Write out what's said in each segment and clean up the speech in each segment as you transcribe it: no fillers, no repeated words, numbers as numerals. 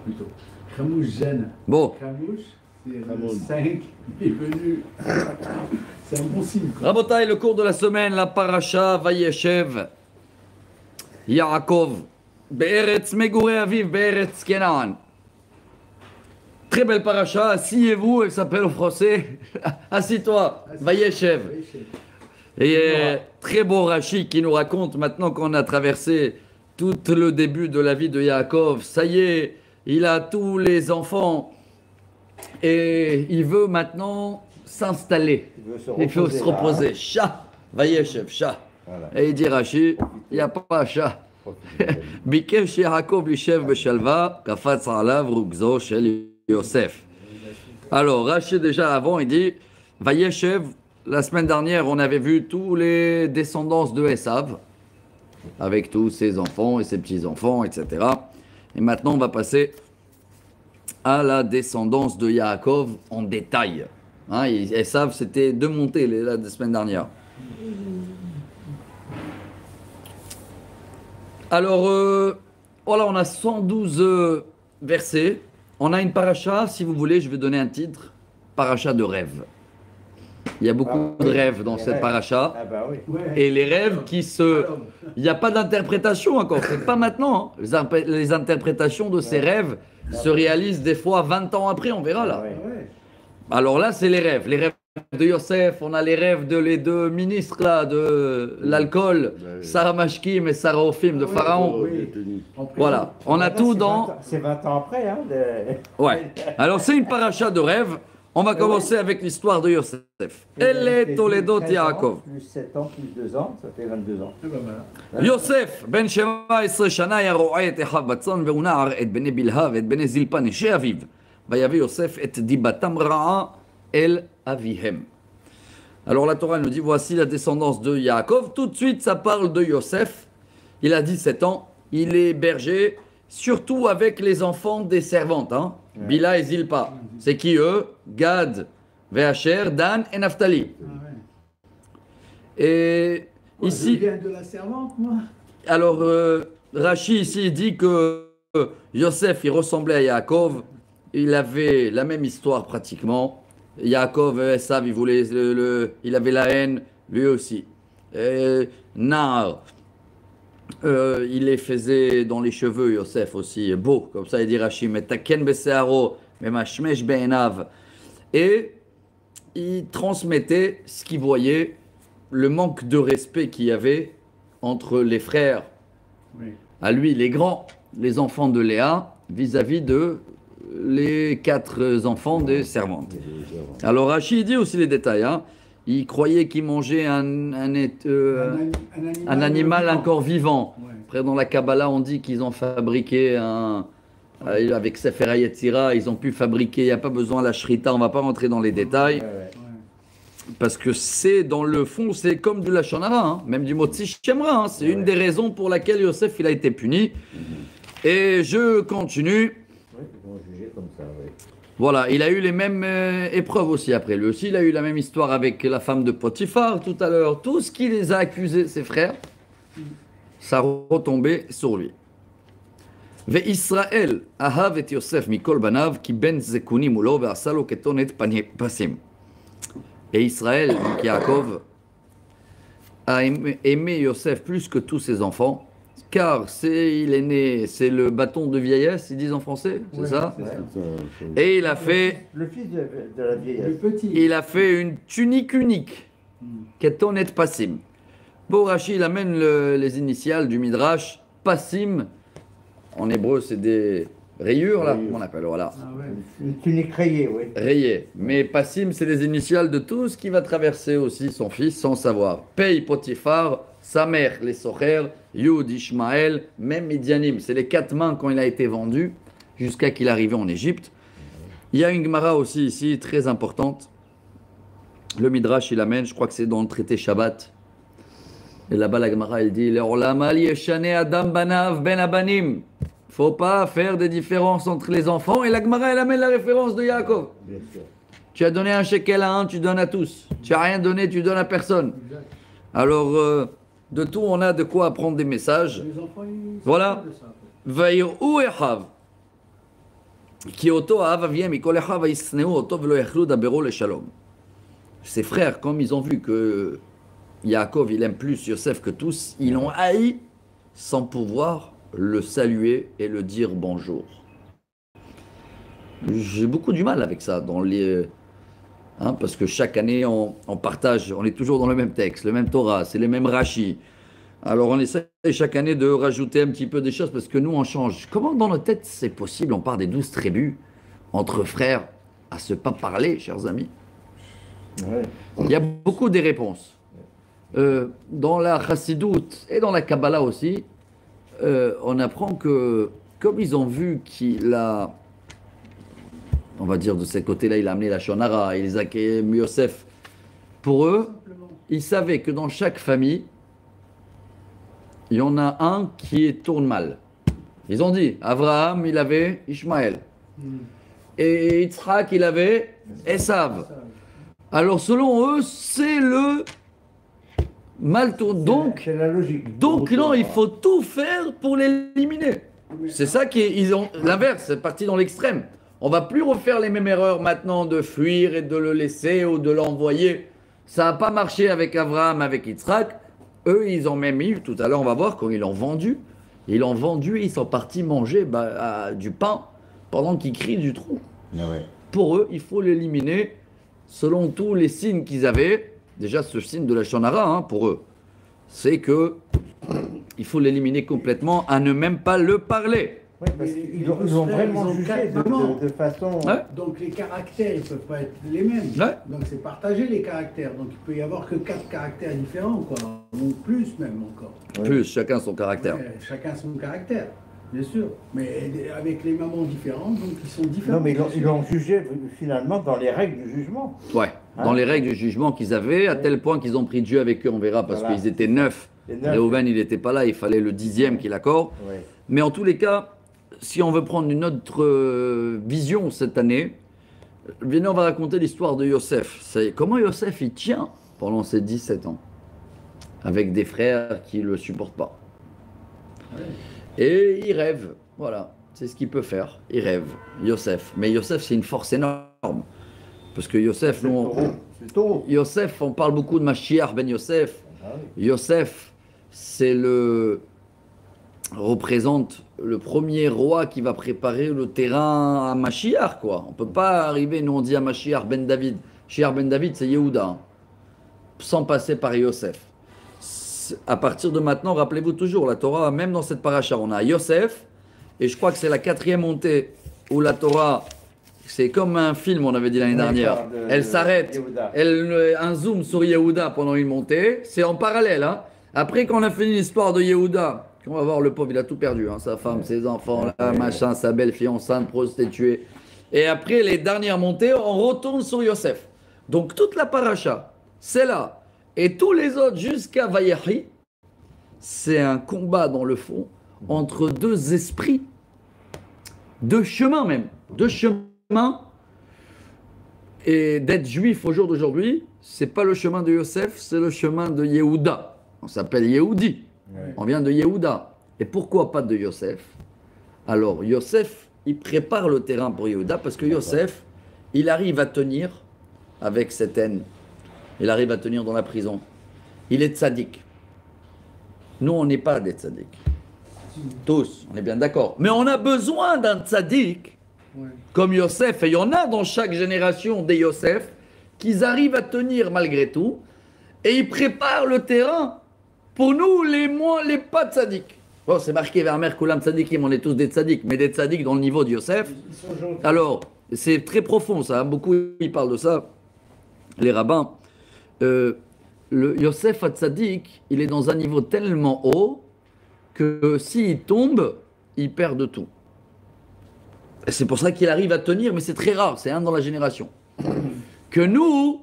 plutôt. Khamouche gêne. Bon. Khamouche, c'est le 5, il est venu. C'est un bon signe. Rabotai, le cours de la semaine, la paracha Vayeshev, Yaakov, Be'eretz Megurei Aviv, Be'eretz Kenan. Très belle paracha, asseyez-vous, elle s'appelle au français. Assis-toi, Vayeshev. Et très beau Rashi qui nous raconte maintenant qu'on a traversé tout le début de la vie de Yaakov. Ça y est, il a tous les enfants et il veut maintenant s'installer. Il veut se reposer. Chat, Vayeshev, chat. Voilà. Et il dit Rashi, il n'y a pas chat. Bikesh Yaakov lishev beshalva, kafatz alav rugzo shel Yosef. Alors, Rashi déjà avant, il dit Vayeshev. La semaine dernière, on avait vu tous les descendants de Esav, avec tous ses enfants et ses petits-enfants, etc. Et maintenant, on va passer à la descendance de Yaakov en détail. Hein, Esav, c'était deux montées la semaine dernière. Alors, voilà, on a 112 versets. On a une paracha, si vous voulez, je vais donner un titre, paracha de rêve. Il y a beaucoup de rêves dans cette paracha. Ah bah oui. Et les rêves qui se... Il n'y a pas d'interprétation encore. C'est pas maintenant. Hein. Les interprétations de ces rêves se réalisent des fois 20 ans après, on verra là. Alors là, c'est les rêves. Les rêves de Yosef, on a les rêves de les deux ministres là, de l'alcool, Sarah Mashkim et Sarah Ophim de Pharaon. Voilà, on a tout dans... C'est 20 ans après. Hein, Ouais. Alors c'est une paracha de rêve. On va commencer avec l'histoire de Yosef. Elle Toledot Yaakov. Plus 7 ans, plus 2 ans, ça fait 22 ans. יוסף, בן 17 שנה היה רועה את אחיו בצאן והוא נער את בני בלהה ואת בני זלפה נשי אביו. ויביא יוסף את דיבתם רעה אל אביהם. Alors la Torah nous dit voici la descendance de Yaakov. Tout de suite ça parle de Yosef. Il a 17 ans, il est berger, surtout avec les enfants des servantes. Hein? Bila et Zilpa. C'est qui eux? Gad, Vehacher, Dan et Naphtali. Et ici. Je viens de la servante, moi. Alors, Rashi ici dit que Yosef, il ressemblait à Yaakov. Il avait la même histoire pratiquement. Yaakov, Esav, il avait la haine, lui aussi. Nar, il les faisait dans les cheveux, Yosef aussi, beau, comme ça il dit Rashi, metaken besearo, memashmesh be'enav. Et il transmettait ce qu'il voyait, le manque de respect qu'il y avait entre les frères, à lui, les grands, les enfants de Léa, vis-à-vis de les 4 enfants des servantes. Alors Rashi dit aussi les détails, hein. Il croyait qu'il mangeait un animal encore vivant. Après, dans la Kabbalah, on dit qu'ils ont fabriqué avec Sefer HaYetzira, ils ont pu fabriquer, il n'y a pas besoin de la shrita, on ne va pas rentrer dans les détails. Parce que c'est, dans le fond, c'est comme du Lashon Hara, hein, même du Motzi Shemra. Hein, c'est une des raisons pour laquelle Yosef il a été puni. Et je continue. Voilà, il a eu les mêmes épreuves aussi après. Lui aussi, il a eu la même histoire avec la femme de Potiphar tout à l'heure. Tout ce qui les a accusés, ses frères, ça retombait sur lui. Ve Israël ahav et Yosef mikol banav ki ben zekuni mulo ve'asa lo ketonet pasim. Et Israël, donc Yaakov, a aimé Yosef plus que tous ses enfants. Car il est né, c'est le bâton de vieillesse, ils disent en français, c'est ça? Et il a fait, le fils de la vieillesse. Le petit. il a fait une tunique unique, Ketonet Passim. Bon, Rashi, il amène les initiales du Midrash, Passim, en hébreu c'est des rayures là, on appelle, voilà. Une tunique rayée, oui. Rayée, mais Passim c'est les initiales de tout ce qui va traverser aussi son fils sans savoir. Pei Potiphar, sa mère, les Socher, Yud, Ishmaël, même Midianim. C'est les 4 mains quand il a été vendu, jusqu'à qu'il arrive en Égypte. Il y a une Gemara aussi ici, très importante. Le Midrash, il amène, je crois que c'est dans le traité Shabbat. Et là-bas, la Gemara, elle dit, Adam banav ben abanim. Faut pas faire des différences entre les enfants. Et la Gemara, elle amène la référence de Yaakov. Tu as donné un shekel à un, tu donnes à tous. Tu n'as rien donné, tu donnes à personne. Alors, de tout, on a de quoi apprendre des messages. Voilà. Ki oto ahava viem mikol echav vayisneu oto velo yachlu dabero leshalom. Ses frères, comme ils ont vu que Yaakov, il aime plus Yosef que tous, ils l'ont haï sans pouvoir le saluer et le dire bonjour. J'ai beaucoup du mal avec ça, parce que chaque année, on partage, on est toujours dans le même texte, le même Torah, c'est les mêmes Rashi. Alors on essaie chaque année de rajouter un petit peu des choses parce que nous, on change. Comment dans notre tête c'est possible, on part des 12 tribus, entre frères, à se pas parler, chers amis? Ouais. Il y a beaucoup de réponses. Dans la Chassidoute et dans la Kabbalah aussi, on apprend que, comme ils ont vu qu'il a, on va dire de ce côté-là, il a amené la Shonara, il a Yosef, pour eux, ils savaient que dans chaque famille, il y en a un qui tourne mal. Ils ont dit, Abraham, il avait Ishmaël. Et Yitzhak, il avait Esav. Alors selon eux, c'est le mal tourné. Donc, C'est la logique. donc non, il faut tout faire pour l'éliminer. C'est ça qu'ils ont. L'inverse, c'est parti dans l'extrême. On va plus refaire les mêmes erreurs maintenant de fuir et de le laisser ou de l'envoyer. Ça n'a pas marché avec Abraham, avec Yitzhak. Eux, ils ont même eu, tout à l'heure, on va voir, quand ils l'ont vendu. Ils l'ont vendu, ils sont partis manger du pain pendant qu'ils crient du trou. Ah ouais. Pour eux, il faut l'éliminer selon tous les signes qu'ils avaient. Déjà, ce signe de la Shonara, pour eux, c'est que il faut l'éliminer complètement à ne même pas le parler. Oui, parce Mais qu'ils les ont deux frères, vraiment ils ont jugé quatre de mamans. façon... Ouais. Donc les caractères, ils ne peuvent pas être les mêmes. Ouais. Donc c'est partager les caractères. Donc il peut y avoir que 4 caractères différents, quoi. Ou plus même encore. Ouais. Plus, chacun son caractère. Ouais, chacun son caractère, bien sûr. Mais avec les mamans différentes, donc ils sont différents. Non, mais bien ils sûr. l'ont jugé finalement dans les règles du jugement. Ouais, dans les règles du jugement qu'ils avaient, à tel point qu'ils ont pris Dieu avec eux, on verra, parce Voilà. qu'ils étaient 9. Les neuf. Réhouven, il n'était pas là, il fallait le 10e qu'il accorde. Ouais. Mais en tous les cas, si on veut prendre une autre vision cette année, venez, on va raconter l'histoire de Yosef. Comment Yosef il tient pendant ses 17 ans avec des frères qui ne le supportent pas. Et il rêve, voilà, c'est ce qu'il peut faire. Il rêve, Yosef. Mais Yosef, c'est une force énorme. Parce que Yosef, nous, C'est taureau. Yosef, on parle beaucoup de Mashiach ben Yosef. Ah oui. Yosef, représente le premier roi qui va préparer le terrain à Mashiach, quoi. On peut pas arriver, nous on dit à Mashiach ben David. Mashiach ben David, c'est Yehuda, hein, sans passer par Yosef. À partir de maintenant, rappelez-vous toujours, la Torah, même dans cette paracha, on a Yosef, et je crois que c'est la 4e montée où la Torah, c'est comme un film, on avait dit l'année dernière. Elle s'arrête, Yehuda. un zoom sur Yehuda pendant une montée, c'est en parallèle. Hein. Après qu'on a fini l'histoire de Yehuda, on va voir le pauvre, il a tout perdu, hein, sa femme, ses enfants, là, machin, sa belle-fille enceinte, prostituée. Et après les dernières montées, on retourne sur Yosef. Donc toute la paracha, c'est là. Et tous les autres, jusqu'à Vayahi, c'est un combat dans le fond entre deux esprits, deux chemins même, deux chemins. Et d'être juif au jour d'aujourd'hui, c'est pas le chemin de Yosef, c'est le chemin de Yehuda. On s'appelle Yehudi. Ouais. On vient de Yehuda. Et pourquoi pas de Yosef? Alors, Yosef, il prépare le terrain pour Yehuda parce que Yosef, il arrive à tenir avec cette haine. Il arrive à tenir dans la prison. Il est tzaddik. Nous, on n'est pas des tzaddik. Tous, on est bien d'accord. Mais on a besoin d'un tzaddik Ouais. comme Yosef. Et il y en a dans chaque génération des Yosef qui arrivent à tenir malgré tout. Et ils préparent le terrain pour nous, les pas tzaddik. Bon, c'est marqué vers Merkulam tzaddikim, on est tous des tzaddik, mais des tzaddik dans le niveau de Yosef. Ils sont gentils. Alors, c'est très profond ça, hein. Beaucoup ils parlent de ça, les rabbins. Le Yosef Hatzadik, il est dans un niveau tellement haut que s'il tombe, il perd de tout. Et c'est pour ça qu'il arrive à tenir, mais c'est très rare, c'est un dans la génération. Que nous,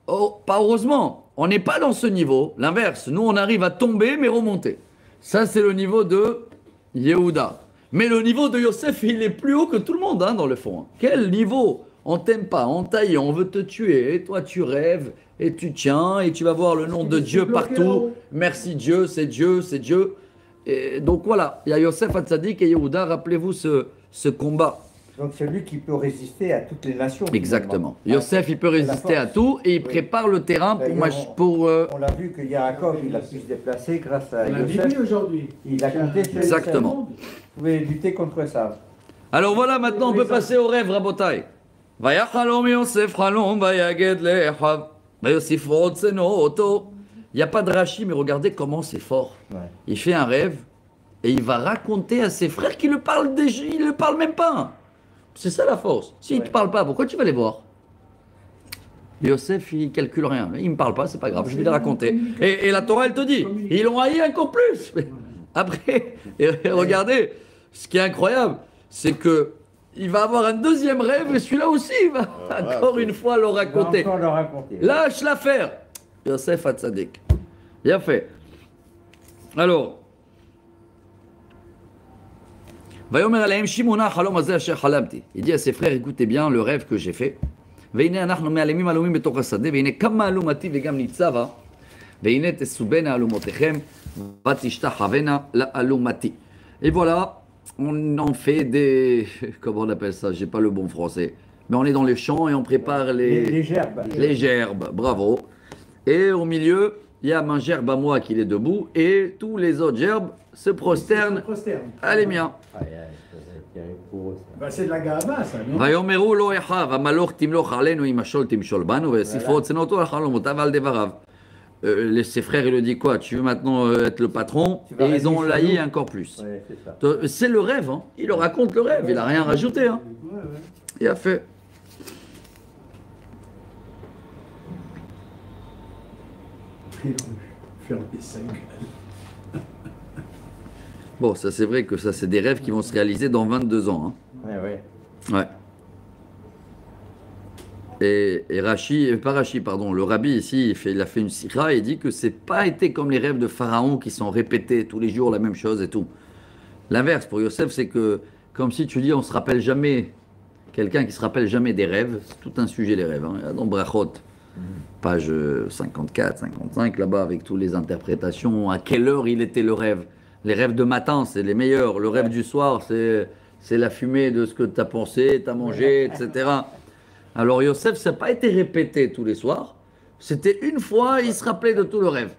pas heureusement, on n'est pas dans ce niveau, l'inverse, nous on arrive à tomber mais remonter. Ça c'est le niveau de Yehuda. Mais le niveau de Yosef, il est plus haut que tout le monde, hein, dans le fond. Hein. Quel niveau? On t'aime pas, on taille, on veut te tuer, et toi tu rêves, et tu tiens, et tu vas voir le nom de Dieu partout. Merci Dieu, c'est Dieu, c'est Dieu. Et donc voilà, il y a Yosef Hatzadik et Yehuda, rappelez-vous ce combat. Donc c'est lui qui peut résister à toutes les nations. Exactement. finalement. Yosef, il peut c'est la résister à force. tout et il Oui. prépare le terrain pour On l'a vu que Yaakov, il a pu se déplacer grâce à On a Yosef. vu aujourd'hui. Il a compté sur Exactement. Yosef. Vous pouvez lutter contre ça. Alors voilà, maintenant on peut passer au rêve, Rabotai. Vayachalom Yosef Halom Vayaged Lechav Vayosif Rodseno Oto. Il n'y a pas de Rashi, mais regardez comment c'est fort. Ouais. Il fait un rêve et il va raconter à ses frères qu'il ne parle déjà, il ne parle même pas. C'est ça la force. S'il ne te Ouais. parle pas, pourquoi tu vas les voir? Yosef, il calcule rien. Il ne me parle pas, c'est pas grave, je vais les raconter. Et la Torah, elle te dit, ils l'ont haï encore plus. Après, et regardez, ce qui est incroyable, c'est que il va avoir un deuxième rêve et celui-là aussi, il va encore une fois le Il va raconter. encore le raconter. Lâche l'affaire. Yosef Hatzadik. Bien fait. Alors, Vayomer Aleim Shimona Halom Hazeh Asher Halamti. Il dit à ses frères, écoutez bien le rêve que j'ai fait. והנה אנחנו מעלמים עלומים בתוך השדה, והנה כמה אלומתי וגם ניצבה, והנה תסובנה אלומותיכם, ותשתחוונה לאלומתי. Et voilà, on en fait des... Comment on appelle ça? J'ai pas le bon français. Mais on est dans les champs et on prépare Les gerbes. les gerbes, bravo. Et au milieu, il y a un gerbe à moi qui est debout et tous les autres gerbes se prosternent. à les miens. Aïe, aïe, ça va être terrible pour eux, ça. Bah, c'est de la gava, ça, non? ויאמרו לו אחיו, המלוך תמלוך עלינו עם משול תמשול בנו, ויוסיפו צנותו על חלומותיו ועל דבריו. Ses frères, il lui dit quoi? Tu veux maintenant être le patron? Tu vas Et ils ont régner sur laï nous. encore plus. Ouais, c'est ça. C'est le rêve, hein. Il leur raconte le rêve, il n'a rien rajouté. Hein. Ouais, ouais. Il a fait. Faire des 5. Bon, ça c'est vrai que ça c'est des rêves qui vont se réaliser dans 22 ans. Ouais, ouais. Hein. Ouais. Et Rashi, pas Rashi, pardon, le rabbi ici, il a fait une sikha et il dit que c'est pas été comme les rêves de Pharaon qui sont répétés tous les jours la même chose et tout. L'inverse pour Yosef, c'est que comme si tu dis on se rappelle jamais, quelqu'un qui se rappelle jamais des rêves, c'est tout un sujet les rêves. Hein. Il y a dans Brachot, page 54, 55 là-bas avec toutes les interprétations, à quelle heure il était le rêve. Les rêves de matin, c'est les meilleurs. Le rêve du soir, c'est la fumée de ce que tu as pensé, tu as mangé, etc. Alors Yosef, ça n'a pas été répété tous les soirs. C'était une fois, il se rappelait de tout le rêve.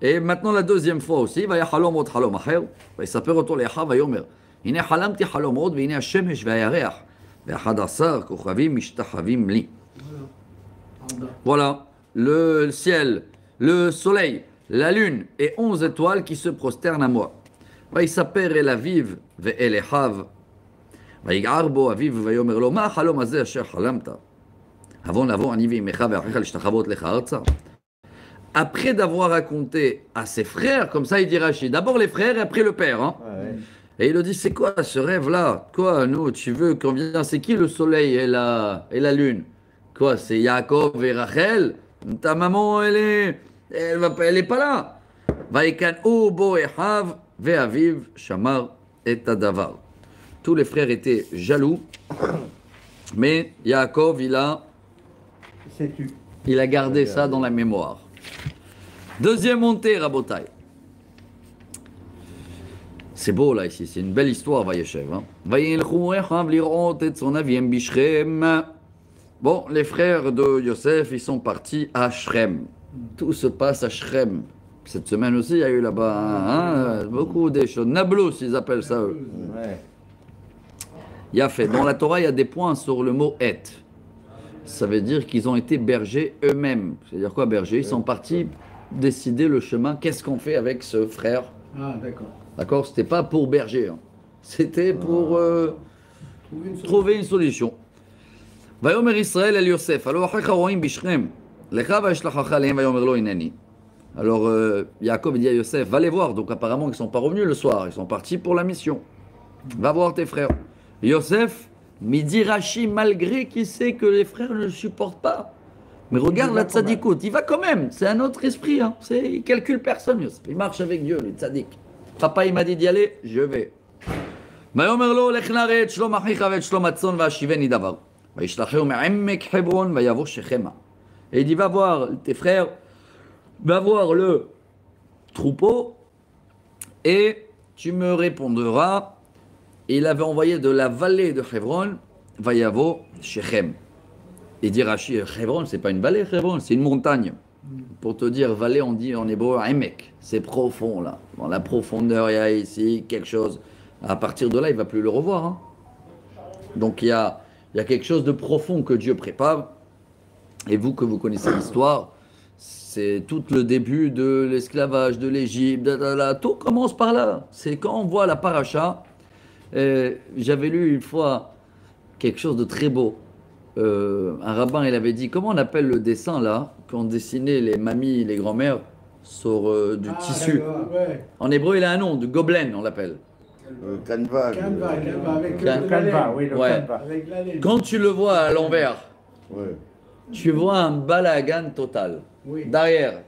Et maintenant la deuxième fois aussi, va yachalom od halom acher, va yisaper oto le'achav va yomer. Hine halamti halom od, ve'hine hashemesh ve'ayareach, ve'achad asar kochavim mishtachavim li. Voilà, le ciel, le soleil, la lune et 11 étoiles qui se prosternent à moi. Va yisaper el aviv ve'el echav. ויגער בו אביו ויאמר לו, מה החלום הזה אשר חלמת? עוון לבוא אני ואימך ואחיך להשתחוות לך ארצה. Après d'avoir raconté à ses frères, comme ça il dit Rachid, d'abord les frères et après le père. Hein. Ouais. Et il lui dit, c'est quoi ce rêve-là? Quoi, nous, tu veux qu'on vienne? C'est qui le soleil et la lune? Quoi, c'est Yaakov et Rachel? Ta maman, elle est pas là. ויקנאו בו אחיו ואביו שמר את הדבר. Tous les frères étaient jaloux, mais Yaakov, il a gardé ça dans la mémoire. Deuxième montée, Rabotai. C'est beau là ici, c'est une belle histoire, Vayeshev. Bon, les frères de Yosef, ils sont partis à Shrem. Tout se passe à Shrem. Cette semaine aussi, il y a eu là-bas beaucoup des choses. Nablus, ils appellent ça eux. Ouais. Il y a fait. Dans la Torah, il y a des points sur le mot et. Ça veut dire qu'ils ont été bergers eux-mêmes. C'est-à-dire quoi, bergers? Ils sont partis décider le chemin. Qu'est-ce qu'on fait avec ce frère? Ah, d'accord. D'accord? C'était pas pour berger. Hein. C'était pour trouver une solution. ויאמר ישראל אל יוסף, הלא אחיך רואים בשכם, לך ואשלחך עליהם ויאמר לו הנני. Alors Yaakov dit à Yosef, va les voir. Donc apparemment ils ne sont pas revenus le soir, ils sont partis pour la mission. Va voir tes frères. Yosef, Midi Rashi, malgré qu'il sait que les frères ne le supportent pas. Mais regarde la tzadikout, il va quand même, c'est un autre esprit. Hein. Il calcule personne, Yosef. Il marche avec Dieu, le tzadik. Papa il m'a dit d'y aller, je vais. ויאמר לו, לך נראה את שלום אחיך ואת שלום הצאן והשיבני דבר. וישלחהו מעמק חברון ויבוא שכמה. Et il dit, va voir tes frères, va voir le troupeau, et tu me répondras Et il avait envoyé de la vallée de Hebron, Vayavo, Shechem. Il dit Rashi, Hebron, c'est pas une vallée, Hebron, c'est une montagne. Pour te dire, vallée, on dit en hébreu, Emek. C'est profond, là. Dans la profondeur, il y a ici quelque chose. À partir de là, il ne va plus le revoir. Hein. Donc, il y a quelque chose de profond que Dieu prépare. Et vous, que vous connaissez l'histoire, c'est tout le début de l'esclavage de l'Égypte. Tout commence par là. C'est quand on voit la paracha. J'avais lu une fois quelque chose de très beau. Un rabbin, il avait dit, comment on appelle le dessin là, qu'on dessinait les mamies, les grands-mères sur du tissu. Ouais. En hébreu, il a un nom, de gobelin, on l'appelle. Canva. Canva, avec Can- le Canva, oui, le Ouais. Canva. Avec la laine. Quand tu le vois à l'envers, Ouais. tu vois un balagan total. Oui. Derrière,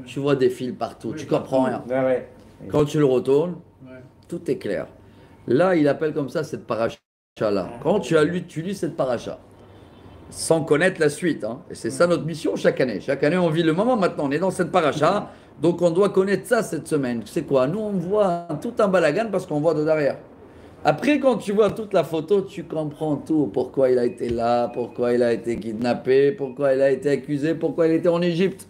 tu vois des fils partout, Oui, tu comprends rien. Ouais, ouais. Quand tu le retournes, Ouais. tout est clair. Là, il appelle comme ça cette paracha-là. Quand tu lis cette paracha, sans connaître la suite, hein. Et c'est ça notre mission chaque année. Chaque année, on vit le moment maintenant. On est dans cette paracha, donc on doit connaître ça cette semaine. C'est quoi? Nous, on voit tout un balagan parce qu'on voit de derrière. Après, quand tu vois toute la photo, tu comprends tout. Pourquoi il a été là, pourquoi il a été kidnappé, pourquoi il a été accusé, pourquoi il était en Égypte.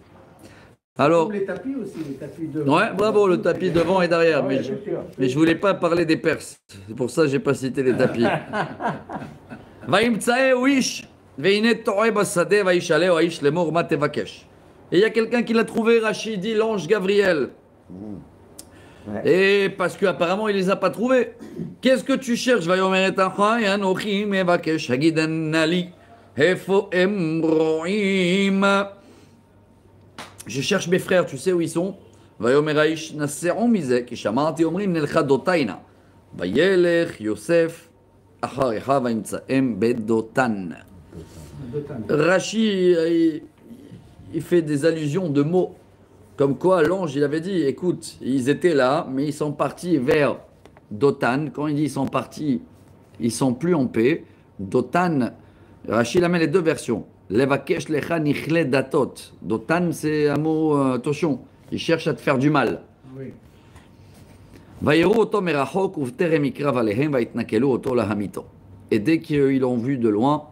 Alors, Comme les tapis aussi, les tapis devant. ouais, bravo, le tapis devant et derrière. Ah Mais ouais, je, bien sûr. mais je voulais pas parler des Perses. C'est pour ça que j'ai pas cité les tapis. וימצאי איש, והנה טועה בשדה וישאלהו האיש לאמור מה תבקש. Et il y a quelqu'un qui l'a trouvé, Rachid dit l'ange Gabriel. Ouais. Et parce qu'apparemment il les a pas trouvés. Qu'est-ce que tu cherches? ויאמר את אחי אנוכי מבקש הגידנה לי איפה הם רואים. Je cherche mes frères, tu sais où ils sont? ויאמר האיש נסעו מזה כי שמעתי אומרים נלכה דותיינה. וילך יוסף אחר אחיו וימצאם בדותן. Rachi, il fait des allusions de mots. Comme quoi, l'ange, il avait dit, écoute, ils étaient là, mais ils sont partis vers Dotan. Quand il dit ils sont partis, ils sont plus en paix. Dotan, Rachi, il amène les deux versions. Levakesh lecha nichle datot. Dotan, c'est un mot, attention, il cherche à te faire du mal. Oui. ויראו אותו מרחוק ובטרם יקרב עליהם ויתנכלו אותו להמיתו. Et dès qu'ils l'ont vu de loin,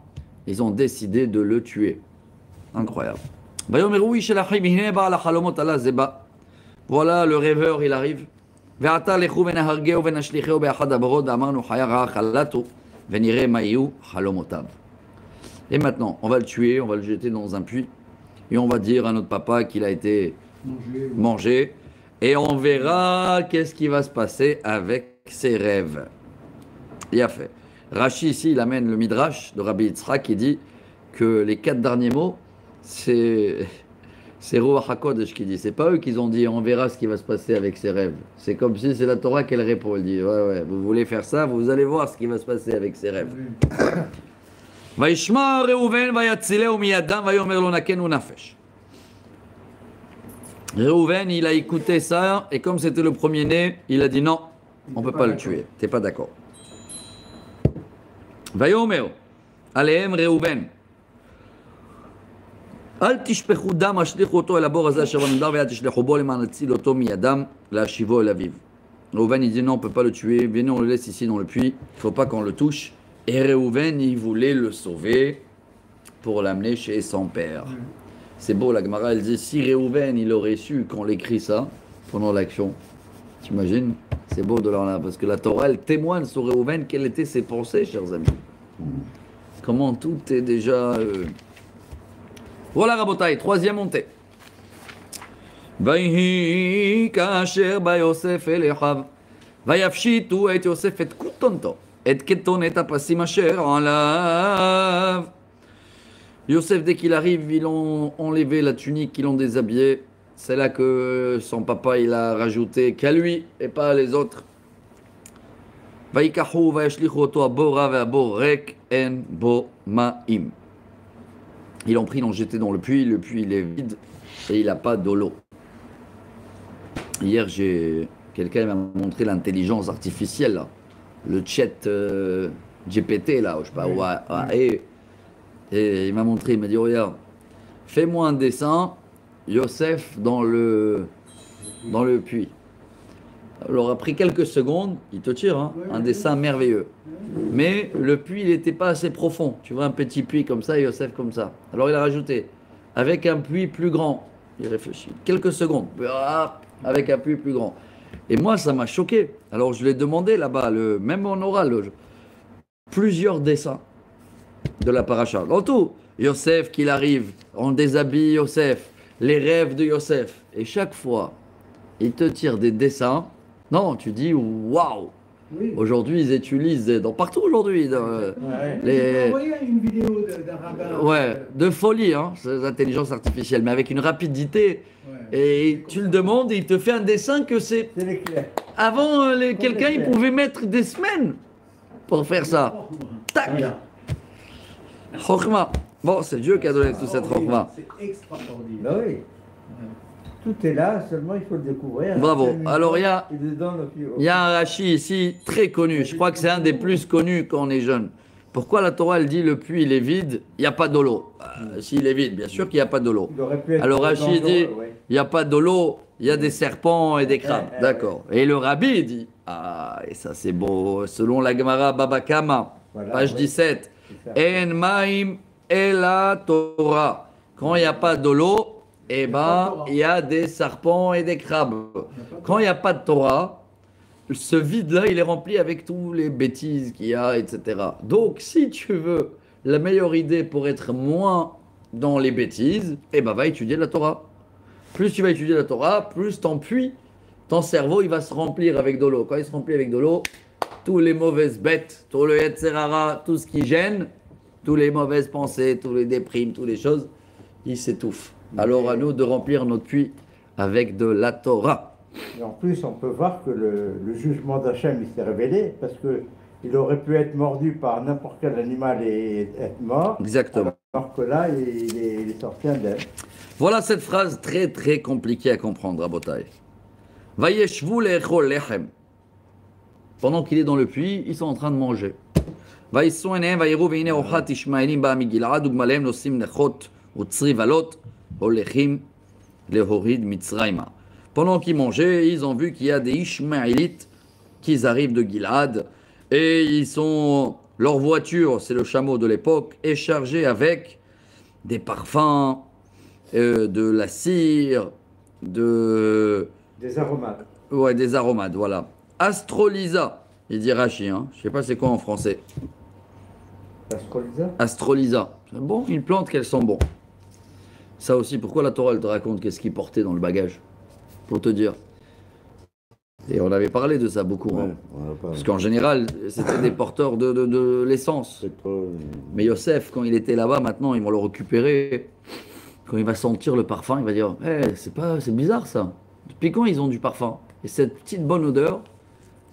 ils ont décidé de le tuer. Incroyable. ויאמרו איש אל אחיו הנה בעל החלומות עלה זה בא. Voilà, le rêveur, il arrive. ועתה לכו ונהרגהו ונשליכהו באחד הברות ואמרנו חיה רעה חלתו ונראה מה יהיו חלומותיו. Et maintenant, on va le tuer, on va le jeter dans un puits et on va dire à notre papa qu'il a été mangé. Et on verra qu'est-ce qui va se passer avec ses rêves. Il a fait. Rashi ici, il amène le Midrash de Rabbi Yitzhak qui dit que les 4 derniers mots, c'est Ruach HaKodesh qui dit. C'est pas eux qui ont dit on verra ce qui va se passer avec ses rêves. C'est comme si c'est la Torah qu'elle répond. Elle dit ouais, vous voulez faire ça, vous allez voir ce qui va se passer avec ses rêves. וישמע ראובן ויצילהו מידם ויאמר לו נקנו נפש. Réhouven, il a écouté ça, et comme c'était le premier-né, il a dit non, on ne peut pas le tuer. T'es pas d'accord. Vayomer, Alehem Réhouven. אל תשפכו דם, השליכו אותו אל הבור הזה אשר במדבר ויד תשלחו בו למען להציל אותו מידם להשיבו אל אביו. Réhouven, il dit non, on ne peut pas le tuer, venez, on le laisse ici dans le puits, il ne faut pas qu'on le touche. Et Réhouven, il voulait le sauver pour l'amener chez son père. C'est beau, la Gemara, elle dit, si Réhouven, il aurait su qu'on l'écrit ça pendant l'action, t'imagines? C'est beau de leur là, parce que la Torah, elle témoigne sur Réhouven quelles étaient ses pensées, chers amis. Comment tout est déjà... Voilà, Rabotai, troisième montée. ויהי כאשר בא יוסף אל אחיו, ויפשיטו את יוסף את כותונתו, את כתונת הפסים אשר עליו. Yosef, dès qu'il arrive, ils l'ont enlevé la tunique, ils l'ont déshabillé. C'est là que son papa, il a rajouté qu'à lui et pas à les autres. ויקחו וישליכו אותו הבורה והבור ריק אין בו מים. Ils l'ont pris, ils l'ont jeté dans le puits il est vide et il n'a pas d'eau. Hier, quelqu'un m'a montré l'intelligence artificielle, là. Le chat GPT, là, je sais pas, et il m'a montré, il m'a dit, regarde, fais-moi un dessin, Yosef dans le puits. Alors après quelques secondes, il te tire, hein, un dessin merveilleux. Mais le puits, il n'était pas assez profond. Tu vois un petit puits comme ça, et Yosef comme ça. Alors il a rajouté, avec un puits plus grand. Il réfléchit. Quelques secondes. Avec un puits plus grand. Et moi, ça m'a choqué. Alors je lui ai demandé là-bas, même en oral, plusieurs dessins de la paracha. En tout, Yosef qu'il arrive, on déshabille Yosef, les rêves de Yosef. Et chaque fois, il te tire des dessins. Non, tu dis waouh. Oui. Aujourd'hui, ils utilisent partout aujourd'hui. J'ai envoyé une vidéo d'un rabbin. Ouais, de folie, hein, ces intelligences artificielles, mais avec une rapidité. Ouais. Et tu le demandes et il te fait un dessin que c'est. C'est l'éclair. Avant, quelqu'un, il pouvait mettre des semaines pour faire ça. Tac. Voilà. Chokhma. Bon, c'est Dieu qui a donné toute cette chokhma. C'est extraordinaire. Bah oui. Tout est là, seulement il faut le découvrir. Bravo. Alors, il y a un a Rashi ici très connu. Je crois que c'est un des plus connus quand on est jeune. Pourquoi la Torah, elle dit le puits, il est vide, il n'y a pas d'eau l'eau. S'il est vide, bien sûr qu'il n'y a pas de l'eau. Alors Rashi dit, il n'y a pas de l'eau, il y a des serpents et des crabes. D'accord. Et le Rabbi dit, et ça c'est beau, selon la Gemara Baba Kama, page 17, En maim ela Torah. Quand il n'y a pas de l'eau, eh ben, il y a des serpents et des crabes. Quand il n'y a pas de Torah, ce vide-là, il est rempli avec tous les bêtises qu'il y a, etc. Donc, si tu veux la meilleure idée pour être moins dans les bêtises, eh ben, va étudier la Torah. Plus tu vas étudier la Torah, plus ton puits, ton cerveau, il va se remplir avec de l'eau. Quand il se remplit avec de l'eau, tous les mauvaises bêtes, tout le Yetzerara, tout ce qui gêne, toutes les mauvaises pensées, tous les déprimes, toutes les choses, il s'étouffe. Alors à nous de remplir notre puits avec de la Torah. Et en plus, on peut voir que le jugement d'Hachem, il s'est révélé, parce qu'il aurait pu être mordu par n'importe quel animal et être mort. Exactement. Alors que là, il est sorti indemne. Voilà cette phrase très très compliquée à comprendre, Rabotai. Vayeshvu le'echol lechem. Pendant qu'il est dans le puits, ils sont en train de manger. Vayissu enehem vayiru ve'ine ochat ishmaelim ba'a migilad ugmalehem nosim nechot utzri valot olechim lehorid mitzrayma. Pendant qu'ils mangeaient, ils ont vu qu'il y a des Ishmaélites qui arrivent de Gilad et ils sont, leur voiture, c'est le chameau de l'époque, est chargée avec des parfums, de la cire, Des aromates. Ouais, des aromates, voilà. Astrolisa, il dit Rachi, hein. Je sais pas c'est quoi en français. Astrolisa. Astrolisa. Bon, une plante qu'elles sont bons. Ça aussi, pourquoi la Torah elle te raconte qu'est-ce qu'ils portaient dans le bagage? Pour te dire. Et on avait parlé de ça beaucoup. Hein. Parce qu'en général, c'était des porteurs de l'essence. Mais Yosef, quand il était là-bas, maintenant, ils vont le récupérer. Quand il va sentir le parfum, il va dire c'est bizarre ça. Depuis quand ils ont du parfum? Et cette petite bonne odeur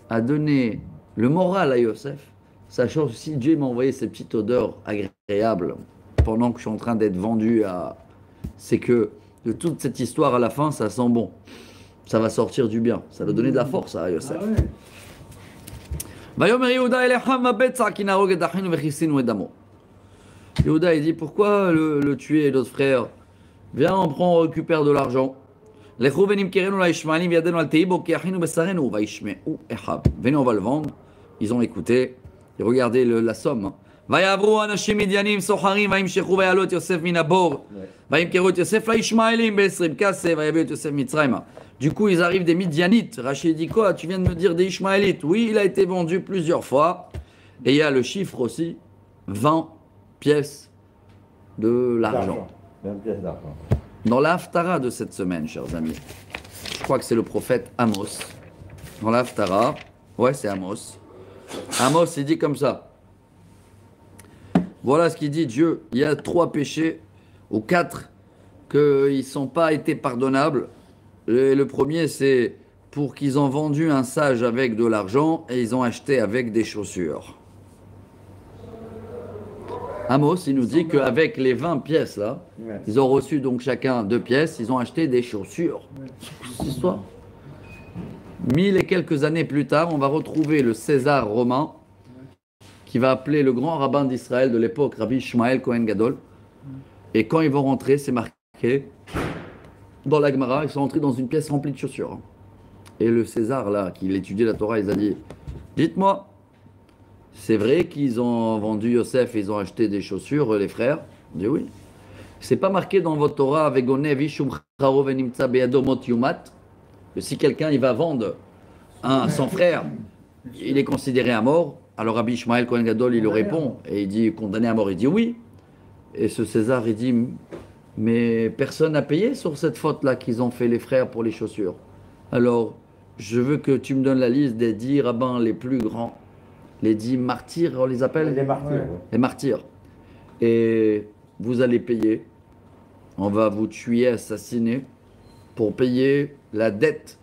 a donné le moral à Yosef. Sachant que si Dieu m'a envoyé cette petite odeur agréable pendant que je suis en train d'être vendu à. C'est que de toute cette histoire à la fin, ça sent bon. Ça va sortir du bien. Ça va donner de la force à Yosef. Yehuda il dit pourquoi le tuer notre frère? Viens, on récupère de l'argent. Venez, on va le vendre. Ils ont écouté. Et regardez la somme. Du coup, ils arrivent des Midianites. Rachid dit quoi? Tu viens de me dire des Ishmaélites. Oui, il a été vendu plusieurs fois. Et il y a le chiffre aussi 20 pièces de l'argent. 20 pièces d'argent. Dans la Haftara de cette semaine, chers amis, je crois que c'est le prophète Amos. Dans la Haftara, ouais, c'est Amos. Amos, il dit comme ça. Voilà ce qu'il dit Dieu. Il y a 3 péchés, ou 4, qu'ils ne sont pas été pardonnables. Et le premier, c'est pour qu'ils ont vendu un sage avec de l'argent et ils ont acheté avec des chaussures. Amos, il nous dit qu'avec les 20 pièces là, ils ont reçu donc chacun 2 pièces, ils ont acheté des chaussures. C'est l'histoire. 1000 et quelques années plus tard, on va retrouver le César romain qui va appeler le grand rabbin d'Israël de l'époque, Rabbi Ishmael Cohen Gadol. Et quand ils vont rentrer, c'est marqué dans la Gemara, ils sont entrés dans une pièce remplie de chaussures. Et le César, là, qui étudiait la Torah, il a dit, dites-moi, c'est vrai qu'ils ont vendu Yosef et ils ont acheté des chaussures, les frères? Il dit oui. C'est pas marqué dans votre Torah, Vegone vishum charo venimtsa beyado mot yumat, que si quelqu'un il va vendre son frère, il est considéré à mort. Alors Rabbi Ishmael Kohen Gadol, il lui répond, et il dit, condamné à mort, il dit oui. Et ce César, il dit, mais personne n'a payé sur cette faute-là qu'ils ont fait les frères pour les chaussures. Alors, je veux que tu me donnes la liste des 10 rabbins les plus grands, les 10 martyrs, on les appelle? Les martyrs. Ouais. Les martyrs. Et vous allez payer. On va vous tuer, assassiner, pour payer la dette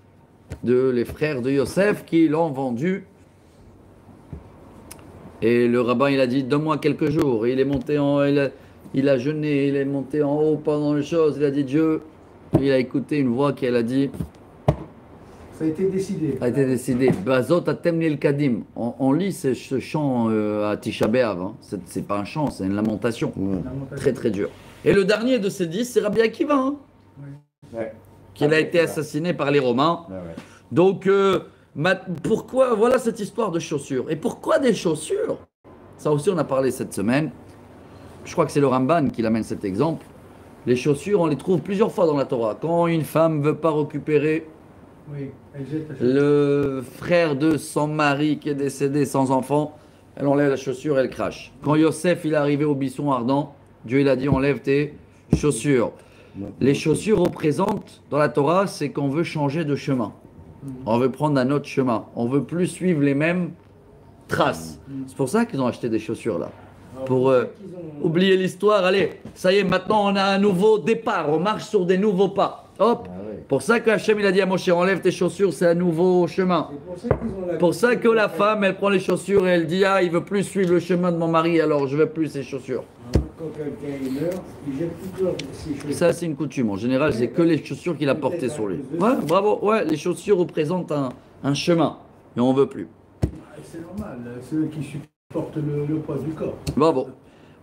de les frères de Yosef qui l'ont vendu. Et le rabbin, il a dit, donne-moi quelques jours. Et il est monté il a jeûné, il est monté en haut pendant les choses. Il a dit, Dieu, il a écouté une voix qui a dit, ça a été décidé. Ça a été décidé. Bazot atem lil kadim. On lit ce chant à Tisha B'Av. Hein. C'est pas un chant, c'est une lamentation. Très très dur. Et le dernier de ces 10, c'est Rabbi Akiva. Hein, Ouais. qui a été assassiné par les Romains. Ouais. Donc, pourquoi, voilà cette histoire de chaussures. Et pourquoi des chaussures? Ça aussi, on a parlé cette semaine. Je crois que c'est le Ramban qui amène cet exemple. Les chaussures, on les trouve plusieurs fois dans la Torah. Quand une femme ne veut pas récupérer le frère de son mari qui est décédé sans enfant, elle enlève la chaussure, elle crache. Quand Yosef il est arrivé au buisson ardent, Dieu il a dit enlève tes chaussures. Les chaussures représentent, dans la Torah, c'est qu'on veut changer de chemin. On veut prendre un autre chemin. On veut plus suivre les mêmes traces. C'est pour ça qu'ils ont acheté des chaussures là. Pour oublier l'histoire. Allez, ça y est, maintenant on a un nouveau départ. On marche sur des nouveaux pas. Hop. Pour ça que Hachem il a dit à Moshe, enlève tes chaussures, c'est un nouveau chemin. Pour ça que la femme, elle prend les chaussures et elle dit, ah, il veut plus suivre le chemin de mon mari, alors je veux plus ses chaussures. Quand quelqu'un meurt, il jette toutes ses chaussures. Ça, c'est une coutume. En général, c'est que les chaussures qu'il a portées sur lui. Ouais, bravo. Ouais, les chaussures représentent un chemin. Et on veut plus. C'est normal, c'est eux qui supportent le poids du corps. Bravo.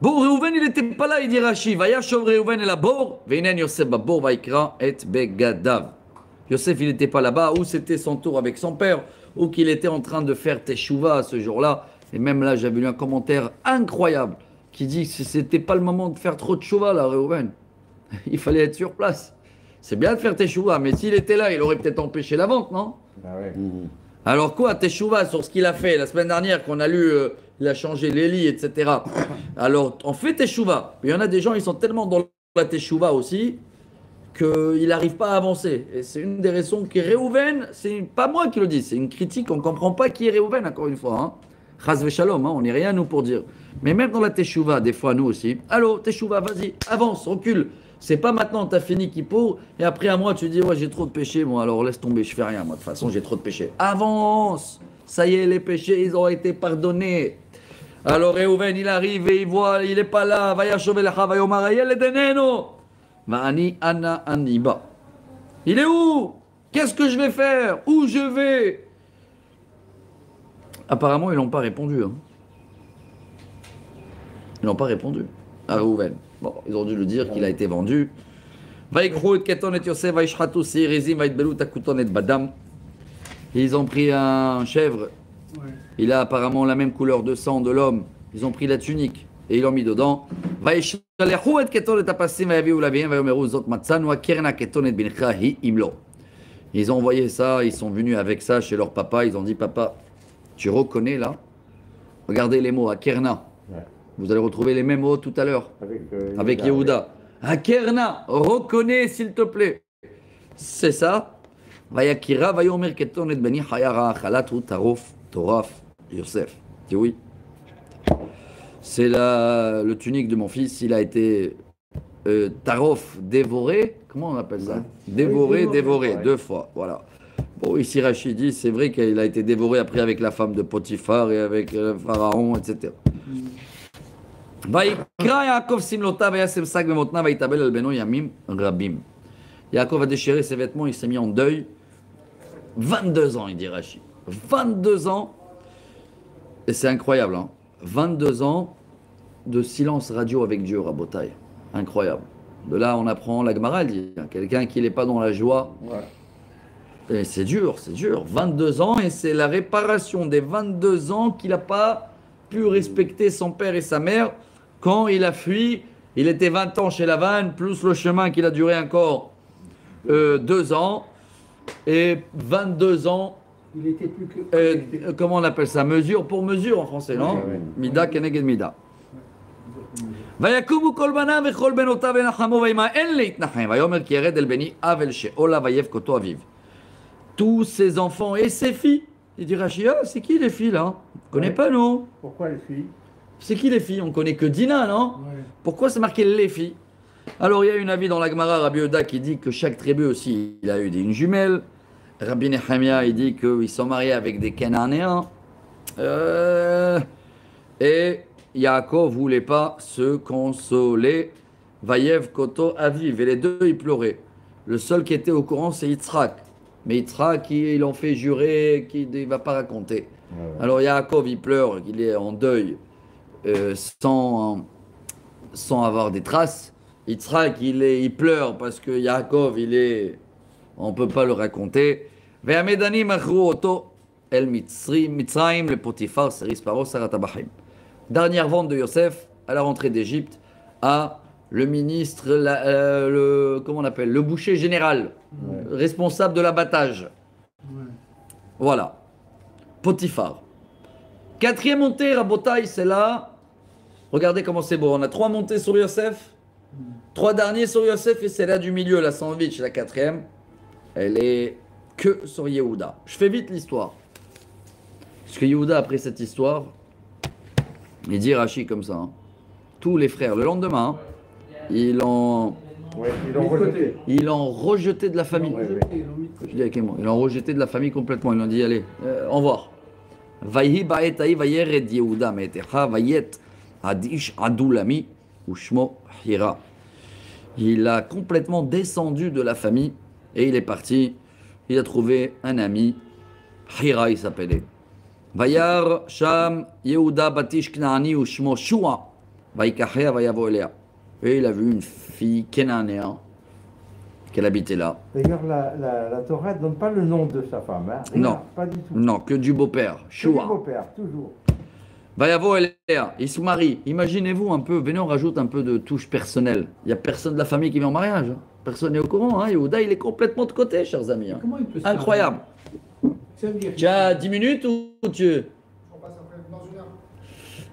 Bon, Réhouven, il n'était pas là, il dit Rashi. Vayashov Réhouven et la bor, Veinen Yosef babor vaikra et begadav. Yosef, il n'était pas là-bas, ou c'était son tour avec son père, ou qu'il était en train de faire teshuva ce jour-là. Et même là, j'avais lu un commentaire incroyable qui dit que c'était pas le moment de faire trop de chouva là, Réhouven. Il fallait être sur place. C'est bien de faire teshuva, mais s'il était là, il aurait peut-être empêché la vente, non? Ah ouais. Alors quoi, teshuva sur ce qu'il a fait la semaine dernière qu'on a lu, il a changé les lits, etc. Alors on fait teshuva. Il y en a des gens, ils sont tellement dans la teshuva aussi qu'il n'arrive pas à avancer. Et c'est une des raisons que Réhouven, c'est pas moi qui le dis, c'est une critique, on ne comprend pas qui est Réhouven, encore une fois. Hein. Chas v'shalom, hein, on n'est rien nous pour dire. Mais même dans la teshuva, des fois nous aussi. Allô, teshuva, vas-y, avance, recule. C'est pas maintenant, t'as fini Kippour, et après à moi tu dis, ouais j'ai trop de péchés, moi alors laisse tomber, je fais rien, moi de toute façon j'ai trop de péchés. Avance, ça y est, les péchés, ils ont été pardonnés. Alors Réhouven, il arrive et il voit, il n'est pas là, Vayashov elecha vayomar hayel edeneno. Ma'ani ana aniba. Il est où? Qu'est-ce que je vais faire? Où je vais? Apparemment, ils n'ont pas répondu. Hein. Ils n'ont pas répondu à Réhouven. Bon, ils ont dû le dire qu'il a été vendu. Vaikru et keton et Yosef, vaishchatu seirizim, vaitbelu takuton et badam. Ils ont pris un chèvre. Ouais. Il a apparemment la même couleur de sang de l'homme. Ils ont pris la tunique et ils l'ont mis dedans. Vaishalechu et keton et apasim, vayaviu laviem, vayomeru zot matzanu, akerna keton et bincha hi imlo. Ils ont envoyé ça, ils sont venus avec ça chez leur papa. Ils ont dit, papa, tu reconnais là? Regardez les mots, akerna. Ouais. Vous allez retrouver les mêmes mots tout à l'heure avec Yehuda. Akerna, reconnais s'il te plaît. C'est ça. Vayakira, vayomer keton et beni hayara achalatu tarof toraf Yosef. Dis oui. C'est le tunique de mon fils. Il a été tarof, dévoré. Comment on appelle ça? Dévoré, ouais. 2 fois. Voilà. Bon, ici Rachid dit, c'est vrai qu'il a été dévoré après avec la femme de Potiphar et avec le pharaon, etc. Yaakov a déchiré ses vêtements, il s'est mis en deuil. 22 ans, il dit Rashi. 22 ans, et c'est incroyable, hein. 22 ans de silence radio avec Dieu, Rabotai. Incroyable. De là, on apprend, la Gemara dit, quelqu'un qui n'est pas dans la joie, ouais. Et c'est dur, 22 ans, et c'est la réparation des 22 ans qu'il n'a pas pu respecter son père et sa mère quand il a fui. Il était 20 ans chez Lavan, plus le chemin qu'il a duré encore 2 ans, et 22 ans. Il était plus que. Comment on appelle ça? Mesure pour mesure en français, non? Mida keneged mida. ויקומו כל בניו וכל בנותיו ונחמו וימה אין להתנחם ויאמר כי ירד אל בני אבל שאולה ויבך אותו אביו. Tous ses enfants et ses filles. Il dit Rashi, ah, c'est qui les filles là? On connaît pas, non? Pourquoi les filles? C'est qui les filles? On connaît que Dina, non? Ouais. Pourquoi c'est marqué les filles? Alors il y a une avis dans la Gemara, Rabbi Yehuda, qui dit que chaque tribu aussi, il a eu une jumelle. Rabbi Nehemia, il dit qu'ils sont mariés avec des Cananéens. Et Yaakov voulait pas se consoler. Vayev Koto Aviv. Et les deux, ils pleuraient. Le seul qui était au courant, c'est Yitzhak. Mais Yitzhak, ils l'ont fait jurer qu'il ne va pas raconter. Alors Yaakov, il pleure, il est en deuil, sans avoir des traces. Yitzhak, il pleure parce que Yaakov, on ne peut pas le raconter. Ve'amedani machru oto el Mitzrayim le Potifar seris paro sarat abachim. Dernière vente de Yosef à la rentrée d'Égypte à le ministre, comment on appelle, le boucher général, responsable de l'abattage. Voilà. Potiphar. Quatrième montée, Rabotai, c'est là. Regardez comment c'est beau. On a 3 montées sur Yosef, 3 derniers sur Yosef, et c'est là du milieu, la sandwich, la 4e. Elle est que sur Yehuda. Je fais vite l'histoire. Parce que Yehuda, après cette histoire, il dit Rashi comme ça. Hein. Tous les frères, le lendemain, ils l'ont rejeté. Ils l'ont rejeté de la famille. Je dis avec les mots. Ils l'ont rejeté de la famille complètement. Ils l'ont dit allez, au revoir. Vayhi ba'etai vayered Yehuda me'etecha vayet adish adulami ushmo hira. Il a complètement descendu de la famille et il est parti. Il a trouvé un ami. Hira, il s'appelait. Vayar sham Yehuda batish knaani ushmo shua. Vayikachea vayavo elea. Et il a vu une fille kénanéenne qu'elle habitait là. D'ailleurs, la Torah ne donne pas le nom de sa femme. Hein. Non, pas du tout. Non, que du beau-père. Shua. Du beau-père, toujours. Vayavo elea. Il se marie. Imaginez-vous un peu, venez, on rajoute un peu de touche personnelle. Il n'y a personne de la famille qui vient en mariage. Hein. Personne n'est au courant. Hein. Yehuda, il est complètement de côté, chers amis. Hein. Comment il peut se Incroyable. Tu as 10 minutes ou tu... On passe après dans une heure.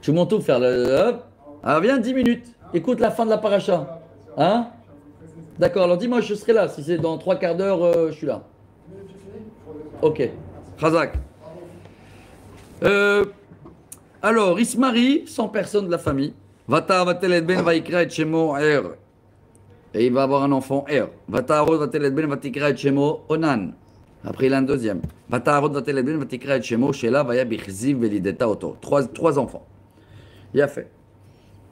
Tu montes où faire le... Hop. Alors viens 10 minutes. Écoute la fin de la paracha. Hein? D'accord, alors dis-moi, je serai là. Si c'est dans 3 quarts d'heure, je suis là. Ok. Khazak. Alors, il se marie sans personne de la famille. Vata vatel et ben vaikra et shemo er. Et il va avoir un enfant er. Vata arod vatel et ben vatikra et shemo onan. Après, il a un deuxième. Vata arod vatel et ben vatikra et shemo shela vaya bichziv velideta oto. 3 enfants. Il a fait.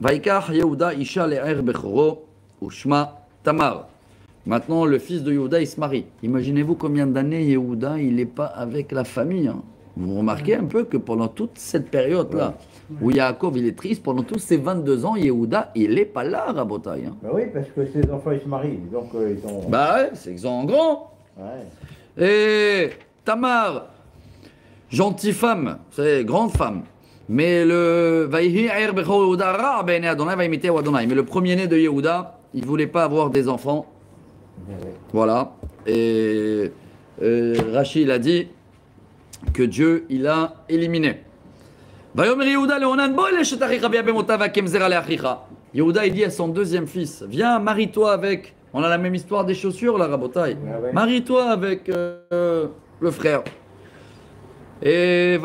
Vaikach Yehuda Isha le'er bechoro ushma Tamar. Maintenant, le fils de Yehuda, il se marie. Imaginez-vous combien d'années Yehuda, il n'est pas avec la famille. Hein. Vous remarquez un peu que pendant toute cette période-là, où Yaakov, il est triste, pendant tous ces 22 ans, Yehuda, il n'est pas là, Rabotai. Hein. Bah oui, parce que ses enfants, ils se marient. Donc, ils ont... Bah ouais, c'est qu'ils sont en grand. Ouais. Et Tamar, gentille femme, c'est grande femme. Mais le mais le premier-né de Yehuda, il ne voulait pas avoir des enfants. Voilà. Et Rashi, il a dit que Dieu, il a éliminé. Yehuda, il dit à son deuxième fils, viens, marie-toi avec... On a la même histoire des chaussures, là, Rabotai. Ouais. Marie-toi avec le frère. Et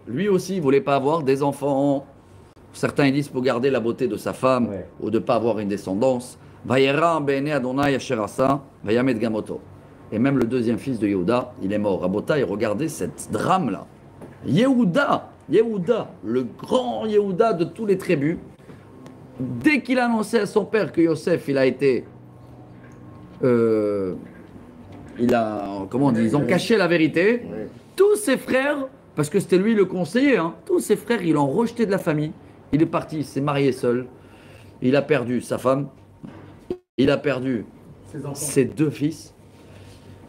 lui aussi, il ne voulait pas avoir des enfants. Certains ils disent pour garder la beauté de sa femme ou de ne pas avoir une descendance. Et même le deuxième fils de Yehuda, il est mort. Rabotai, regardez cette drame-là. Yehuda, le grand Yehuda de tous les tribus, dès qu'il a annoncé à son père que Yosef, il a été... comment on dit, ils ont caché la vérité. Tous ses frères, parce que c'était lui le conseiller, hein, tous ses frères, ils l'ont rejeté de la famille. Il est parti, il s'est marié seul. Il a perdu sa femme. il a perdu Ses enfants. ses 2 fils.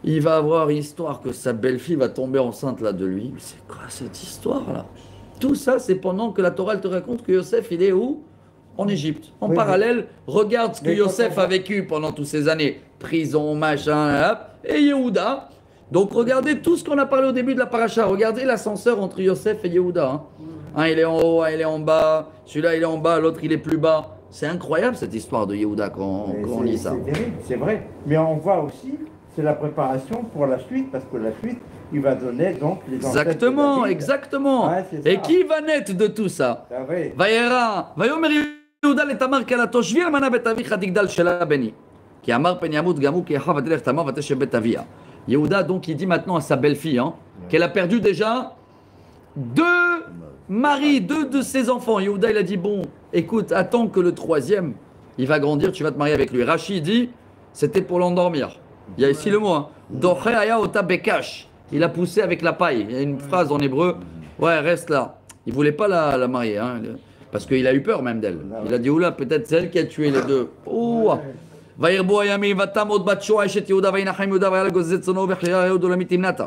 Il va avoir une histoire que sa belle-fille va tomber enceinte là de lui. Mais c'est quoi cette histoire-là? Tout ça, c'est pendant que la Torah elle te raconte que Yosef, il est où? En Égypte. En Oui, parallèle, regarde ce que mais quand Yosef on a va- vécu pendant toutes ces années. Prison, machin, hop, et Yehuda. Donc regardez tout ce qu'on a parlé au début de la paracha. Regardez l'ascenseur entre Yosef et Yehuda. Hein. Un, il est en haut, un, il est en bas. Celui-là, il est en bas, l'autre, il est plus bas. C'est incroyable cette histoire de Yehuda quand Mais on lit ça. C'est terrible, c'est vrai. Mais on voit aussi, c'est la préparation pour la suite, parce que la suite, il va donner donc les ancêtres de Exactement, David. exactement. Ouais, c'est ça. Et qui va naître de tout ça? Ah oui. וירא, ויאמר יהודה לתמר כלתו שבי אלמנה בית אביך תגדל שלה בני. כי אמר פן ימות גם הוא כי אחיו ותלך תמר ותשב בית אביה. Yehuda, donc, il dit maintenant à sa belle-fille hein, qu'elle a perdu déjà 2 maris, 2 de ses enfants. Yehuda, il a dit bon, écoute, attends que le 3e, il va grandir, tu vas te marier avec lui. Rachid dit, c'était pour l'endormir. Il y a ici le mot. Hein. Doche aya ota bekash. Il a poussé avec la paille. Il y a une phrase en hébreu. Ouais, reste là. Il voulait pas la marier. Hein, parce qu'il a eu peur même d'elle. Il a dit, oula, peut-être c'est elle qui a tué les 2. Oh. וירבו הימים ותמות בת שועה אשת יהודה וינחם יהודה והיה לה גוזז צאנו וחייה יהודה עולמית תמנתה.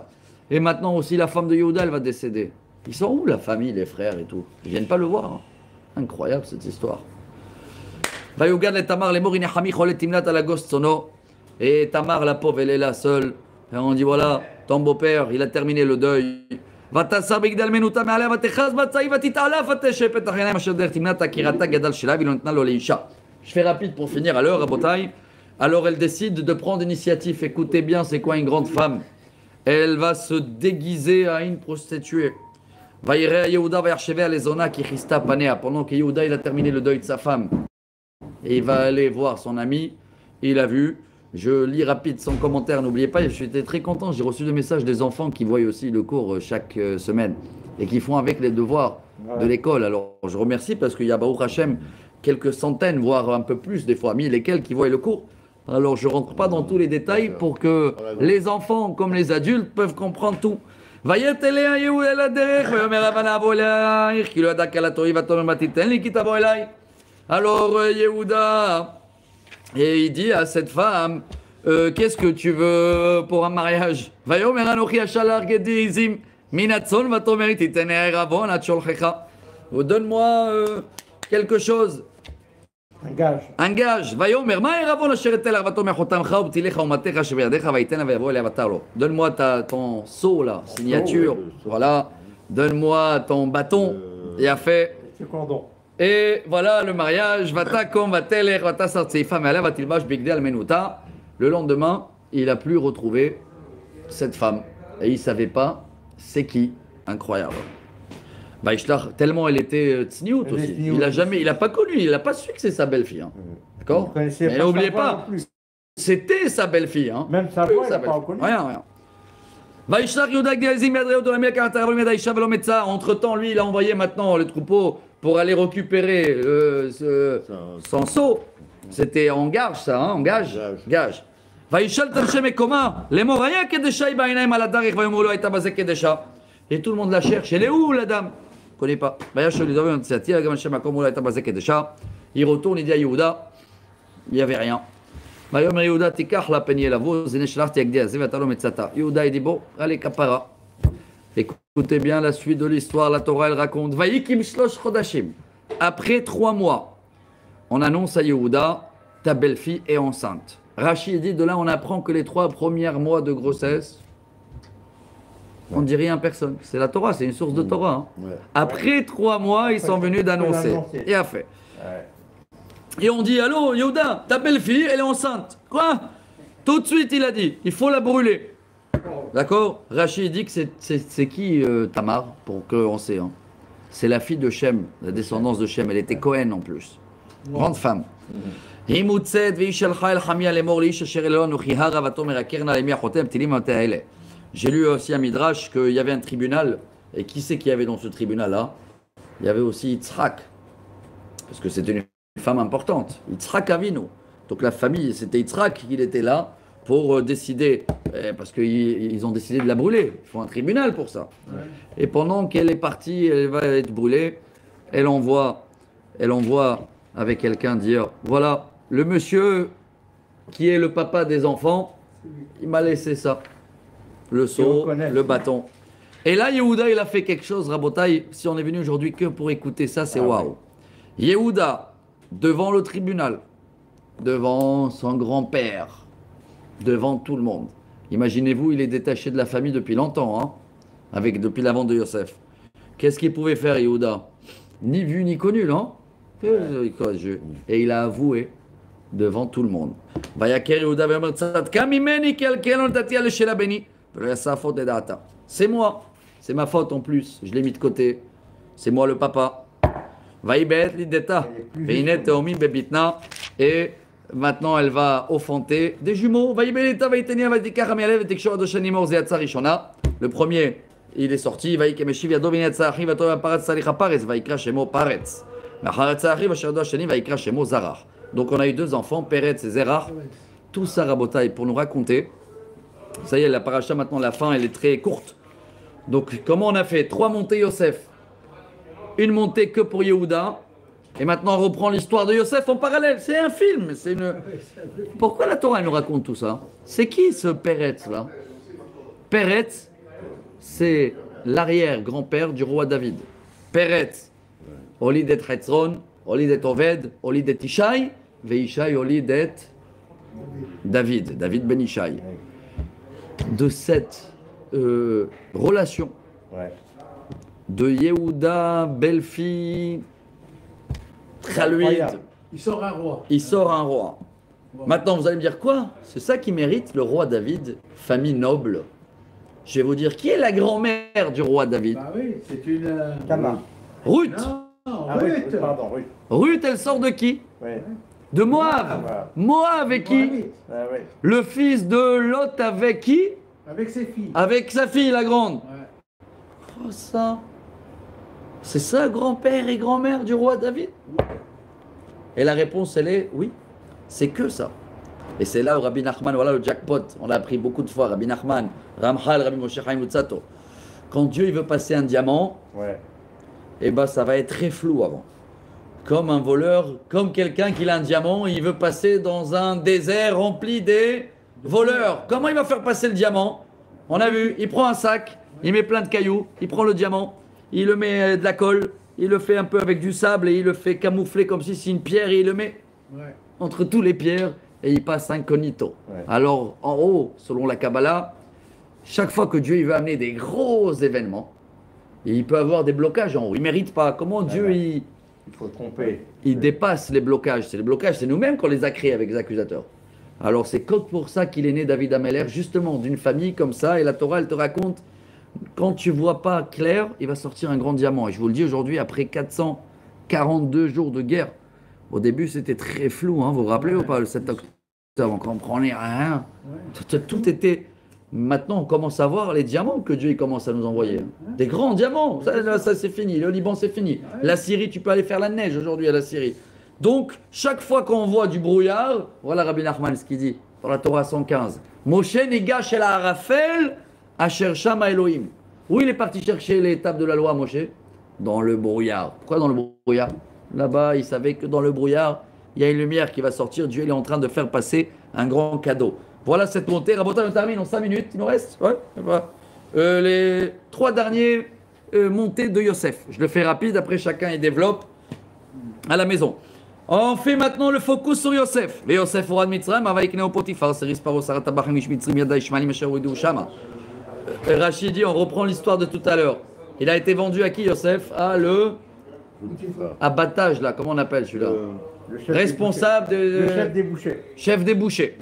Et maintenant aussi la femme de Yehuda elle va décéder. Ils sont où la famille, les frères et tout? Ils viennent pas le voir. Hein. Incroyable cette histoire. ויוגד לתמר לאמור הנה חמי חולה תמנת על הגוס צאנו. Et Tamar la pauvre elle est là seule. Et on dit voilà ton beau-père il a terminé le deuil. ותסר בגדל מנותה מעליה ותחז בצעי ותתעלף ותשב פתח עיניים אשר דרך תמנת עקירתה גדל שלה והיא לא נתנה לו לאישה. Je fais rapide pour finir à l'heure, Rabotai. Alors elle décide de prendre l'initiative. Écoutez bien, c'est quoi une grande femme? Elle va se déguiser à une prostituée. Vaïre Yehuda va archever à l'ezona qui Christa panea. Pendant que Yehuda il a terminé le deuil de sa femme. Et il va aller voir son ami. Il a vu. Je lis rapide son commentaire. N'oubliez pas, j'étais très content. J'ai reçu des messages des enfants qui voient aussi le cours chaque semaine. Et qui font avec les devoirs de l'école. Alors je remercie parce qu'il y a Baruch Hashem quelques centaines, voire un peu plus, des fois 1000 et quelques qui voient le cours. Alors je ne rentre pas dans tous les détails pour que les enfants comme les adultes peuvent comprendre tout. Alors Yehuda, et il dit à cette femme, qu'est-ce que tu veux pour un mariage? Donne-moi quelque chose. Un gage. Un gage. Donne-moi ton sceau là, signature. Voilà. Donne-moi ton bâton. Il a fait. C'est cordon. Et voilà le mariage. Le lendemain, il a plus retrouvé cette femme. Et il ne savait pas c'est qui. Incroyable. Tellement elle était tsniout aussi. Il a pas connu, il n'a pas su que c'est sa belle-fille. Hein. D'accord? Mais n'oubliez pas, c'était sa belle-fille. Hein. Même sa voix, il n'a pas reconnu. Rien. Entre-temps, lui, il a envoyé maintenant le troupeau pour aller récupérer son seau. C'était en gage, ça, hein, en gage. Gage. Et tout le monde la cherche. Elle est où, la dame? Je ne connais pas. Il retourne, il dit à Yehuda, il n'y avait rien. Yehuda, il dit, bon, allez, kapara. Écoutez bien la suite de l'histoire, la Torah, elle raconte. Après 3 mois, on annonce à Yehuda, ta belle-fille est enceinte. Rachid dit, de là, on apprend que les 3 premiers mois de grossesse, on ne dit rien à personne. C'est la Torah, c'est une source de Torah. Hein. Ouais. Après 3 mois, ils sont venus d'annoncer. Et a fait. Ouais. Et on dit, allô, Yehuda, ta belle-fille, elle est enceinte. Quoi? Tout de suite, il a dit, il faut la brûler. D'accord? Rachid dit que c'est qui Tamar, pour qu'on sait. Hein. C'est la fille de Shem, la descendance de Shem. Elle était Cohen en plus. Grande femme. J'ai lu aussi un midrash qu'il y avait un tribunal. Et qui c'est qu'il y avait dans ce tribunal-là? Il y avait aussi Yitzhak. Parce que c'était une femme importante. Yitzhak Avinu. Donc la famille, c'était Yitzhak, il était là pour décider. Parce qu'ils ont décidé de la brûler. Il faut un tribunal pour ça. Ouais. Et pendant qu'elle est partie, elle va être brûlée. Elle envoie avec quelqu'un dire, voilà, le monsieur qui est le papa des enfants, il m'a laissé ça. Le seau, le bâton. Et là, Yehuda, il a fait quelque chose, Rabotai. Si on est venu aujourd'hui que pour écouter ça, c'est waouh. Yehuda, devant le tribunal, devant son grand-père, devant tout le monde. Imaginez-vous, il est détaché de la famille depuis longtemps, hein, depuis la vente de Yosef. Qu'est-ce qu'il pouvait faire, Yehuda? Ni vu ni connu, non? Et il a avoué devant tout le monde. C'est moi, c'est ma faute en plus, je l'ai mis de côté. C'est moi le papa. Et maintenant elle va offenter des jumeaux. Le premier, il est sorti. Donc on a eu deux enfants, Peretz et Zerach. Tout ça, Rabotai, pour nous raconter. Ça y est, la paracha maintenant, la fin, elle est très courte. Donc comment on a fait 3 montées Yosef, une montée que pour Yehuda, et maintenant on reprend l'histoire de Yosef en parallèle. C'est un film. Pourquoi la Torah elle nous raconte tout ça? C'est qui ce Peretz là? Peretz, c'est l'arrière-grand-père du roi David. Peretz, Oli det Hetzron, Oli det Oved, Oli det Ishai, Veishai Oli det David ben Ishai. De cette relation de Yehuda, belle-fille, Khaluid, il sort un roi. Il sort un roi. Maintenant, vous allez me dire quoi? C'est ça qui mérite le roi David, famille noble. Je vais vous dire, qui est la grand-mère du roi David? Bah oui, c'est une... Tamar. Ruth. Non, Ruth. Ruth. Pardon, Ruth. Ruth, elle sort de qui? De Moab. Moab avec qui? Le fils de Lot avec qui? Avec ses filles. Avec sa fille, la grande. Ouais. Oh, ça. C'est ça, grand-père et grand-mère du roi David? Et la réponse, elle est oui. C'est que ça. Et c'est là où Rabbi Nachman, voilà le jackpot. On l'a appris beaucoup de fois. Rabbi Nachman, Ramchal, Rabbi Moshe Chaim Luzzatto. Quand Dieu il veut passer un diamant, eh ben, ça va être très flou avant. Comme un voleur, comme quelqu'un qui a un diamant, il veut passer dans un désert rempli des voleurs. Comment il va faire passer le diamant? On a vu, il prend un sac, il met plein de cailloux, il prend le diamant, il le met de la colle, il le fait un peu avec du sable et il le fait camoufler comme si c'est une pierre et il le met entre tous les pierres et il passe incognito. Alors en haut, selon la Kabbalah, chaque fois que Dieu il veut amener des gros événements, il peut avoir des blocages en haut. Il ne mérite pas. Comment Dieu il faut tromper. Il dépasse les blocages. C'est les blocages, c'est nous-mêmes qu'on les a créés avec les accusateurs. Alors c'est comme pour ça qu'il est né David Ameller, justement d'une famille comme ça. Et la Torah, elle te raconte, quand tu vois pas clair, il va sortir un grand diamant. Et je vous le dis aujourd'hui, après 442 jours de guerre, au début c'était très flou, hein, vous vous rappelez ou pas, le 7 octobre, on ne comprenait rien. Tout était... Maintenant, on commence à voir les diamants que Dieu il commence à nous envoyer. Des grands diamants. Ça c'est fini. Le Liban, c'est fini. La Syrie, tu peux aller faire la neige aujourd'hui à la Syrie. Donc, chaque fois qu'on voit du brouillard, voilà Rabbi Nachman ce qu'il dit dans la Torah 115. Moshe nigash el Arafel asher shama Elohim. Où il est parti chercher l'étape de la loi, Moshe? Dans le brouillard. Pourquoi dans le brouillard? Là-bas, il savait que dans le brouillard, il y a une lumière qui va sortir. Dieu il est en train de faire passer un grand cadeau. Voilà cette montée. Rabotin, on termine en 5 minutes. Il nous reste les 3 derniers montées de Yosef. Je le fais rapide. Après, chacun il développe à la maison. On fait maintenant le focus sur Yosef. Le Yosef Orad Mitzrayim, Avaik Neo Potifar, Seris Paro Sarat Tabachim Ish Mitzrim Yada Ishmalim Asher Ouidou Shama. Rachid dit, on reprend l'histoire de tout à l'heure. Il a été vendu à qui, Yosef? Abattage, là. Comment on appelle celui-là? Responsable le chef des bouchers. Chef des bouchers.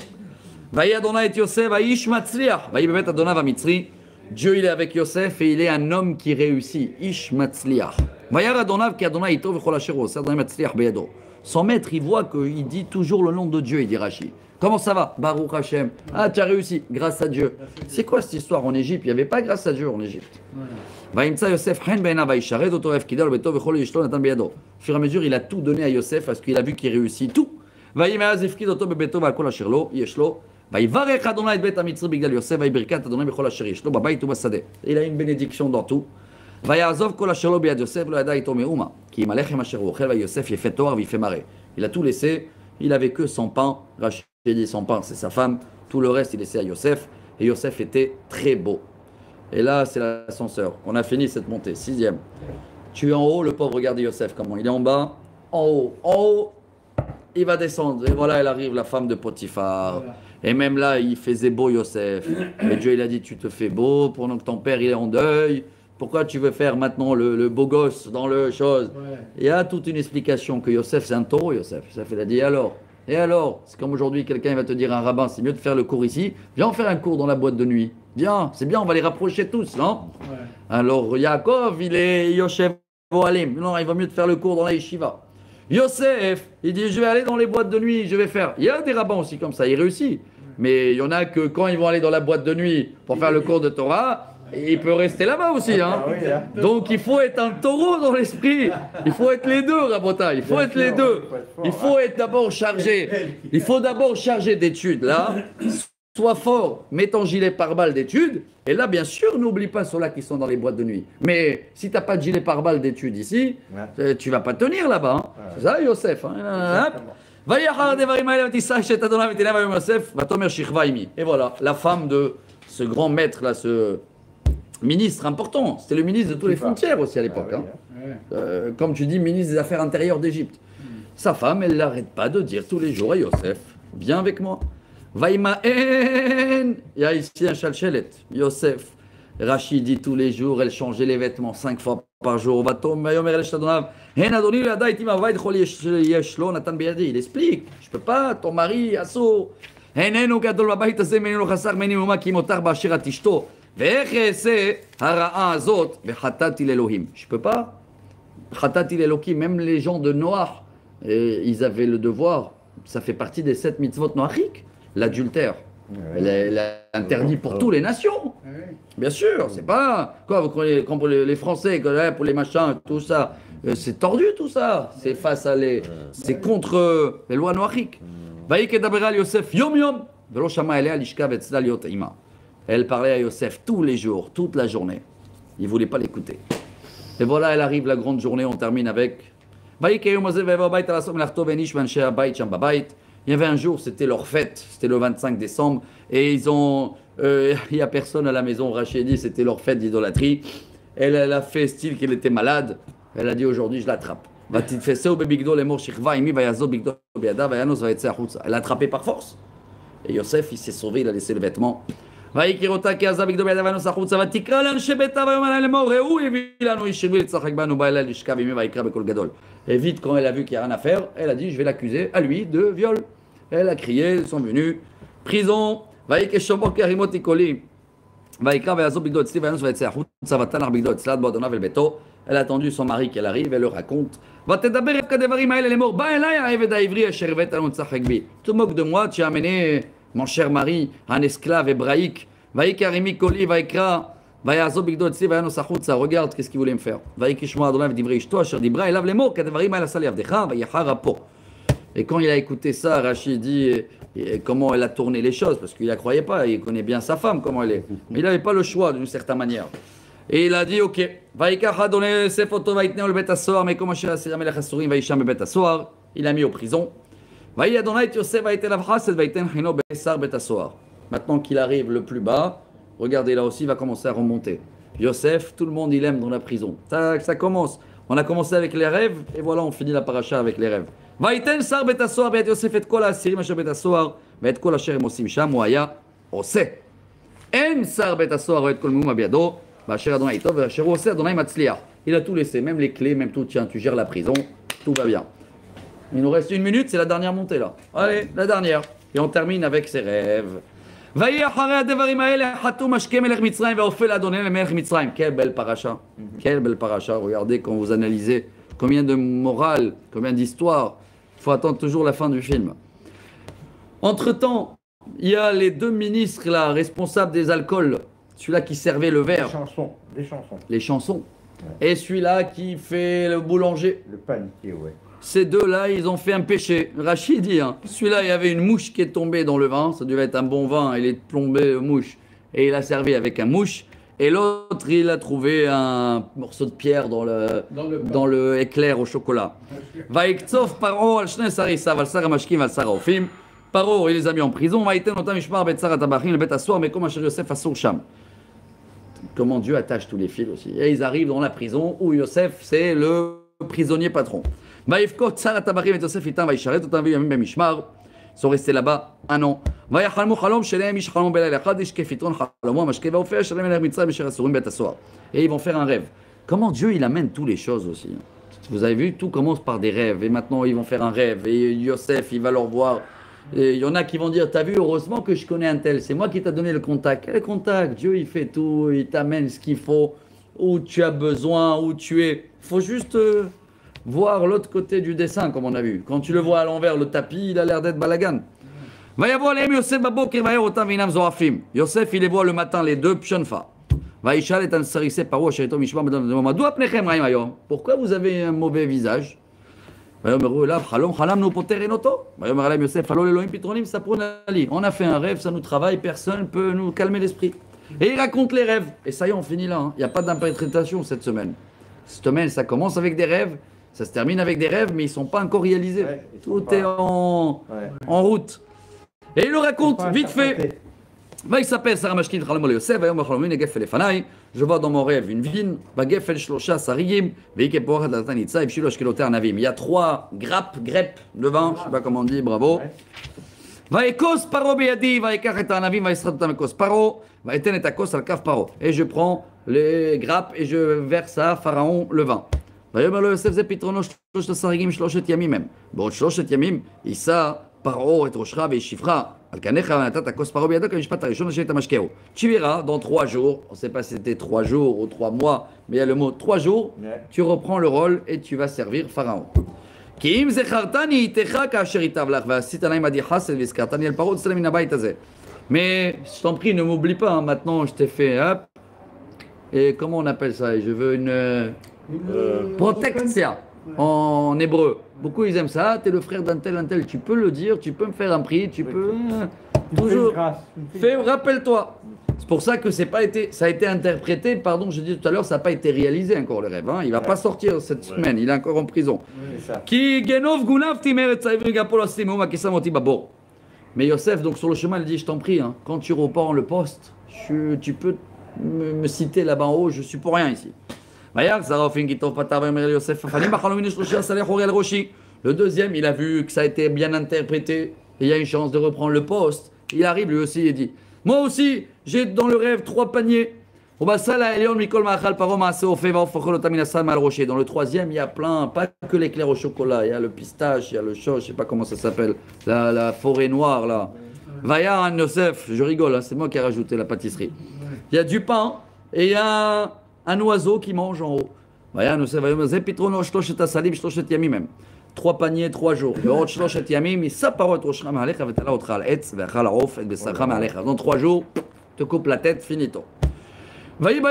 Vaï Adonai et Yosef, vaï Ish Matzliach. Vaï Bebet Adonai va Mitzri. Dieu, il est avec Yosef et il est un homme qui réussit. Ish Matzliach. Vaï Adonai ki Adonai ito v'chol asher oseh Adonai Matzliach beyado. Son maître, il voit qu'il dit toujours le nom de Dieu, il dit Rashi. Comment ça va? Baruch Hashem. Ah, tu as réussi, grâce à Dieu. C'est quoi cette histoire en Égypte? Il n'y avait pas grâce à Dieu en Égypte. Au fur et à mesure, il a tout donné à Yosef parce qu'il a vu qu'il réussit tout. Il a une bénédiction dans tout. Il a tout laissé, il avait que son pain. dit son pain, c'est sa femme. Tout le reste, il laissait à Yosef. Et Yosef était très beau. Et là, c'est l'ascenseur. On a fini cette montée. 6e. Tu es en haut, le pauvre, regarde Yosef comment il est en bas. En haut. En haut, il va descendre. Et voilà, elle arrive, la femme de Potiphar. Voilà. Et même là, il faisait beau Yosef. Et Dieu, il a dit, tu te fais beau pendant que ton père, il est en deuil. Pourquoi tu veux faire maintenant le beau gosse dans le chose? Ouais. Il y a toute une explication que Yosef, c'est un taureau, Yosef. Yosef, il a dit, et alors, c'est comme aujourd'hui, quelqu'un va te dire, un rabbin, c'est mieux de faire le cours ici. Viens en faire un cours dans la boîte de nuit. Viens, c'est bien, on va les rapprocher tous, non? Ouais. Alors, Yaakov, il est Yosef Oalim. Non, il va mieux de faire le cours dans la yeshiva. Yosef, il dit, je vais aller dans les boîtes de nuit, je vais faire. Il y a des rabbins aussi comme ça, il réussit. Mais il y en a que quand ils vont aller dans la boîte de nuit pour faire le cours de Torah, il peut rester là-bas aussi. Hein. Donc il faut être un taureau dans l'esprit. Il faut être les deux, Rabota. Il faut être les deux. Il faut être d'abord chargé. Il faut d'abord charger d'études. Là, sois fort. Mets ton gilet pare-balles d'études. Et là, bien sûr, n'oublie pas ceux-là qui sont dans les boîtes de nuit. Mais si tu n'as pas de gilet pare-balles d'études ici, tu ne vas pas tenir là-bas. Hein. C'est ça, Yosef. Hein. Et voilà, la femme de ce grand maître là, ce ministre important, c'était le ministre de toutes les frontières aussi à l'époque. Hein. Comme tu dis, ministre des Affaires intérieures d'Égypte. Sa femme, elle n'arrête pas de dire tous les jours à Yosef, viens avec moi. Il y a ici un chalchelet, Yosef. Rachid dit tous les jours, elle changeait les vêtements 5 fois par jour. Il explique, je peux pas, ton mari, assaut. Je peux pas. Même les gens de Noach, ils avaient le devoir, ça fait partie des 7 mitzvot noachiques, l'adultère. Elle est interdite pour toutes les nations. Bien sûr, c'est pas quoi, vous croyez, comme pour les Français, pour les machins, tout ça. C'est tordu tout ça. C'est face à les. C'est contre les lois noachiques. Elle parlait à Yosef tous les jours, toute la journée. Il ne voulait pas l'écouter. Et voilà, elle arrive la grande journée, on termine avec. Il y avait un jour, c'était leur fête, c'était le 25 décembre, et il n'y a personne à la maison. Rachid dit, c'était leur fête d'idolâtrie. Elle a fait style qu'elle était malade. Elle a dit, aujourd'hui, je l'attrape. Elle l'a attrapé par force. Et Yosef, il s'est sauvé, il a laissé le vêtement. Et vite, quand elle a vu qu'il n'y a rien à faire, elle a dit, je vais l'accuser à lui de viol. Elle a crié, ils sont venus. Prison. Elle a attendu son mari qu'elle arrive, elle le raconte. Tu te moques de moi, tu as amené mon cher mari, un esclave hébraïque. Regarde qu'est-ce qu'il voulait me faire. Et quand il a écouté ça, Rachid dit comment elle a tourné les choses, parce qu'il ne la croyait pas, il connaît bien sa femme, comment elle est. Mais il n'avait pas le choix d'une certaine manière. Et il a dit, ok, il a mis aux prisons. Maintenant qu'il arrive le plus bas, regardez là aussi, il va commencer à remonter. Yosef, tout le monde il aime dans la prison. Ça commence. On a commencé avec les rêves, et voilà, on finit la paracha avec les rêves. ויתן שר בית הסוהר בית יוסף את כל האסירים אשר בית הסוהר ואת כל אשר הם עושים שם, הוא היה עושה. אין שר בית הסוהר רואה את כל מאומה בידו, ואשר אדוני איתו ואשר הוא עושה, אדוני מצליח. Il a tout laissé, même les clés, même tout. Tiens, tu gères la prison, tout va bien. Il nous reste 1 minute, c'est la dernière montée là. Allez, la dernière. Et on termine avec ses rêves. ויהי אחרי הדברים האלה חתום משקה מלך מצרים ואופל אדוני למלך מצרים. Quelle belle paracha. Quelle belle paracha. Regardez quand vous analysez combien de morale, combien d'histoire. Il faut attendre toujours la fin du film. Entre-temps, il y a les 2 ministres là, responsables des alcools. Celui-là qui servait le verre. Les chansons. Ouais. Et celui-là qui fait le boulanger. Le panier, ouais. Ces deux-là, ils ont fait un péché. Rachid dit, hein, celui-là, il y avait une mouche qui est tombée dans le vin. Ça devait être un bon vin. Il est tombé mouche. Et il a servi avec un mouche. Et l'autre, il a trouvé un morceau de pierre dans le éclair au chocolat. Paro, il les a mis en prison. Maïten otam mishmar betzar atabachim le bet assoir, mais comme Asher Yosef assour sham. Comment Dieu attache tous les fils aussi. Et ils arrivent dans la prison où Yosef, c'est le prisonnier patron. Maïfko tsar atabachim et Yosef itam vaïcharet otam viyamim ben mishmar. Ils sont restés là-bas un an. ויחלמו חלום שלהם איש חלום בלילה אחד איש כפתרון חלומו המשקה והאופה שלהם מלך מצרים אשר אסורים בית הסוהר. Et ils vont faire un rêve. Comment Dieu il amène toutes les choses aussi. Vous avez vu, tout commence par des rêves. Et maintenant ils vont faire un rêve. Et Yosef il va leur voir. Et il y en a qui vont dire, t'as vu, heureusement que je connais un tel. C'est moi qui t'ai donné le contact. Quel contact? Dieu il fait tout. Il t'amène ce qu'il faut. Où tu as besoin, où tu es. Il faut juste voir l'autre côté du dessin comme on a vu. Quand tu le vois à l'envers, le tapis, il a l'air d'être balagan. Yosef, il les voit le matin, les deux, pshonfa. Pourquoi vous avez un mauvais visage? On a fait un rêve, ça nous travaille, personne ne peut nous calmer l'esprit. Et il raconte les rêves. Et ça y est, on finit là. Il n'y a pas d'interprétation cette semaine. Cette semaine, ça commence avec des rêves, ça se termine avec des rêves, mais ils ne sont pas encore réalisés. Ouais, tout est en route. Et il le raconte vite fait. Il s'appelle Sarah Mashkin Khalamol Yosef, je vois dans mon rêve une vigne, il y a 3 grappes de vin, je ne sais pas comment on dit, bravo. Et je prends les grappes et je verse à Pharaon le vin. פרעה את ראשך וישפך על קניך ונתת כוס פרעה בידו כמשפט הראשון אשר תמשקהו. Tu verras dans 3 jours, on ne sait pas si c'était 3 jours ou 3 mois, mais il y a le mot 3 jours, tu reprends le rôle et tu vas servir Pharaon. כי אם זכרתני איתך כאשר ייטב לך ועשית להם עדי חסד והזכרתני אל פרעה תצא מן הבית הזה. Mais je t'en prie, ne m'oublie pas, hein, maintenant je t'ai fait hop. Et comment on appelle ça? Je veux une protection en hébreu. Beaucoup ils aiment ça, t'es le frère d'un tel, tu peux le dire, tu peux me faire un prix, tu peux toujours. Rappelle-toi. C'est pour ça que ça a été interprété, pardon, je dis tout à l'heure, ça n'a pas été réalisé encore le rêve. Hein. Il ne va pas sortir cette semaine, il est encore en prison. Mais Yosef, donc sur le chemin, il dit, je t'en prie, hein, quand tu reprends le poste, tu peux me citer là-bas en haut, je ne suis pour rien ici. Le deuxième, il a vu que ça a été bien interprété et il y a une chance de reprendre le poste. Il arrive lui aussi et dit, moi aussi, j'ai dans le rêve 3 paniers. Dans le troisième, il y a plein, pas que l'éclair au chocolat, il y a le pistache, il y a le chaud, je sais pas comment ça s'appelle, la forêt noire là. Vaya Yosef, je rigole, hein, c'est moi qui ai rajouté la pâtisserie. Il y a du pain et il y a un oiseau qui mange en haut. 3 paniers, 3 jours. Dans 3 jours, te coupe la tête, finito. Et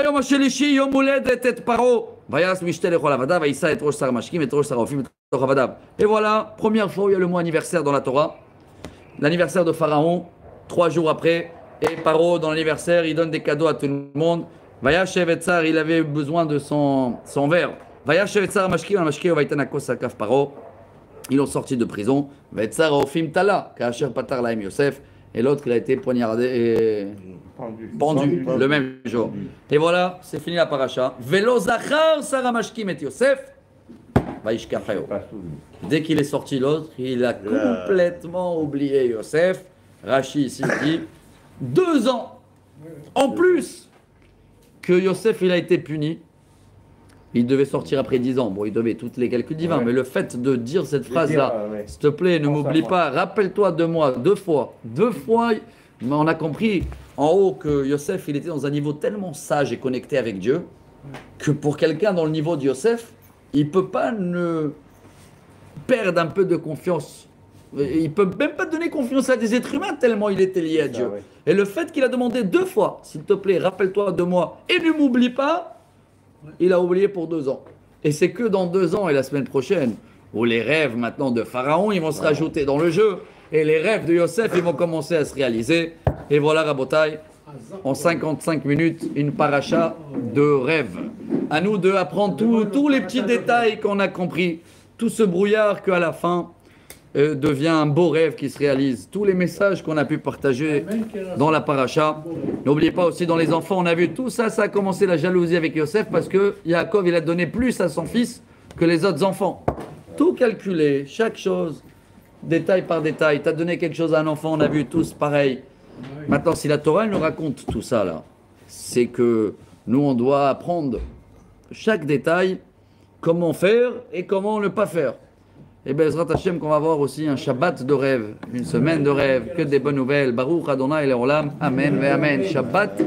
voilà, première fois où il y a le mot anniversaire dans la Torah. L'anniversaire de Pharaon, 3 jours après. Et Paro, dans l'anniversaire, il donne des cadeaux à tout le monde. Vayashev et Tsar, il avait besoin de son verre. Vayashev et Tsar, Mashkeo, Vaïtanakos, Sakaf Paro. Ils l'ont sorti de prison. Vetsar, Ofim Tala, Kacher Patar Laim Yosef. Et l'autre, il a été poignardé et pendu le même jour. Et voilà, c'est fini la paracha. Velo Zachar, Sarah Mashkim et Yosef. Vaishkacheo. Dès qu'il est sorti l'autre, il a complètement oublié Yosef. Rachi ici dit 2 ans en plus que Yosef il a été puni. Il devait sortir après 10 ans. Bon, il devait toutes les calculs divins, mais le fait de dire cette phrase-là, s'il te plaît, ne m'oublie pas, rappelle-toi de moi 2 fois. 2 fois, on a compris en haut que Yosef, il était dans un niveau tellement sage et connecté avec Dieu, que pour quelqu'un dans le niveau de Yosef, il ne peut pas ne perdre un peu de confiance. Il ne peut même pas donner confiance à des êtres humains tellement il était lié à Dieu. Et le fait qu'il a demandé 2 fois, s'il te plaît, rappelle-toi de moi et ne m'oublie pas, il a oublié pour 2 ans. Et c'est que dans 2 ans et la semaine prochaine, où les rêves maintenant de Pharaon, ils vont se rajouter dans le jeu. Et les rêves de Yosef, ils vont commencer à se réaliser. Et voilà, Rabotai, en 55 minutes, une paracha de rêves. À nous de apprendre tous les petits détails qu'on a compris. Tout ce brouillard qu'à la fin, devient un beau rêve qui se réalise. Tous les messages qu'on a pu partager dans la paracha. N'oubliez pas aussi dans les enfants, on a vu tout ça, ça a commencé la jalousie avec Yosef parce que Yaakov, il a donné plus à son fils que les autres enfants. Tout calculé, chaque chose, détail par détail. Tu as donné quelque chose à un enfant, on a vu tous pareil. Maintenant, si la Torah elle nous raconte tout ça là, c'est que nous, on doit apprendre chaque détail, comment faire et comment ne pas faire. Et bien, Ezrat Hashem, qu'on va avoir aussi un Shabbat de rêve, une semaine de rêve, que des bonnes nouvelles. Baruch Adonai Leolam, Amen ve Amen. Shabbat.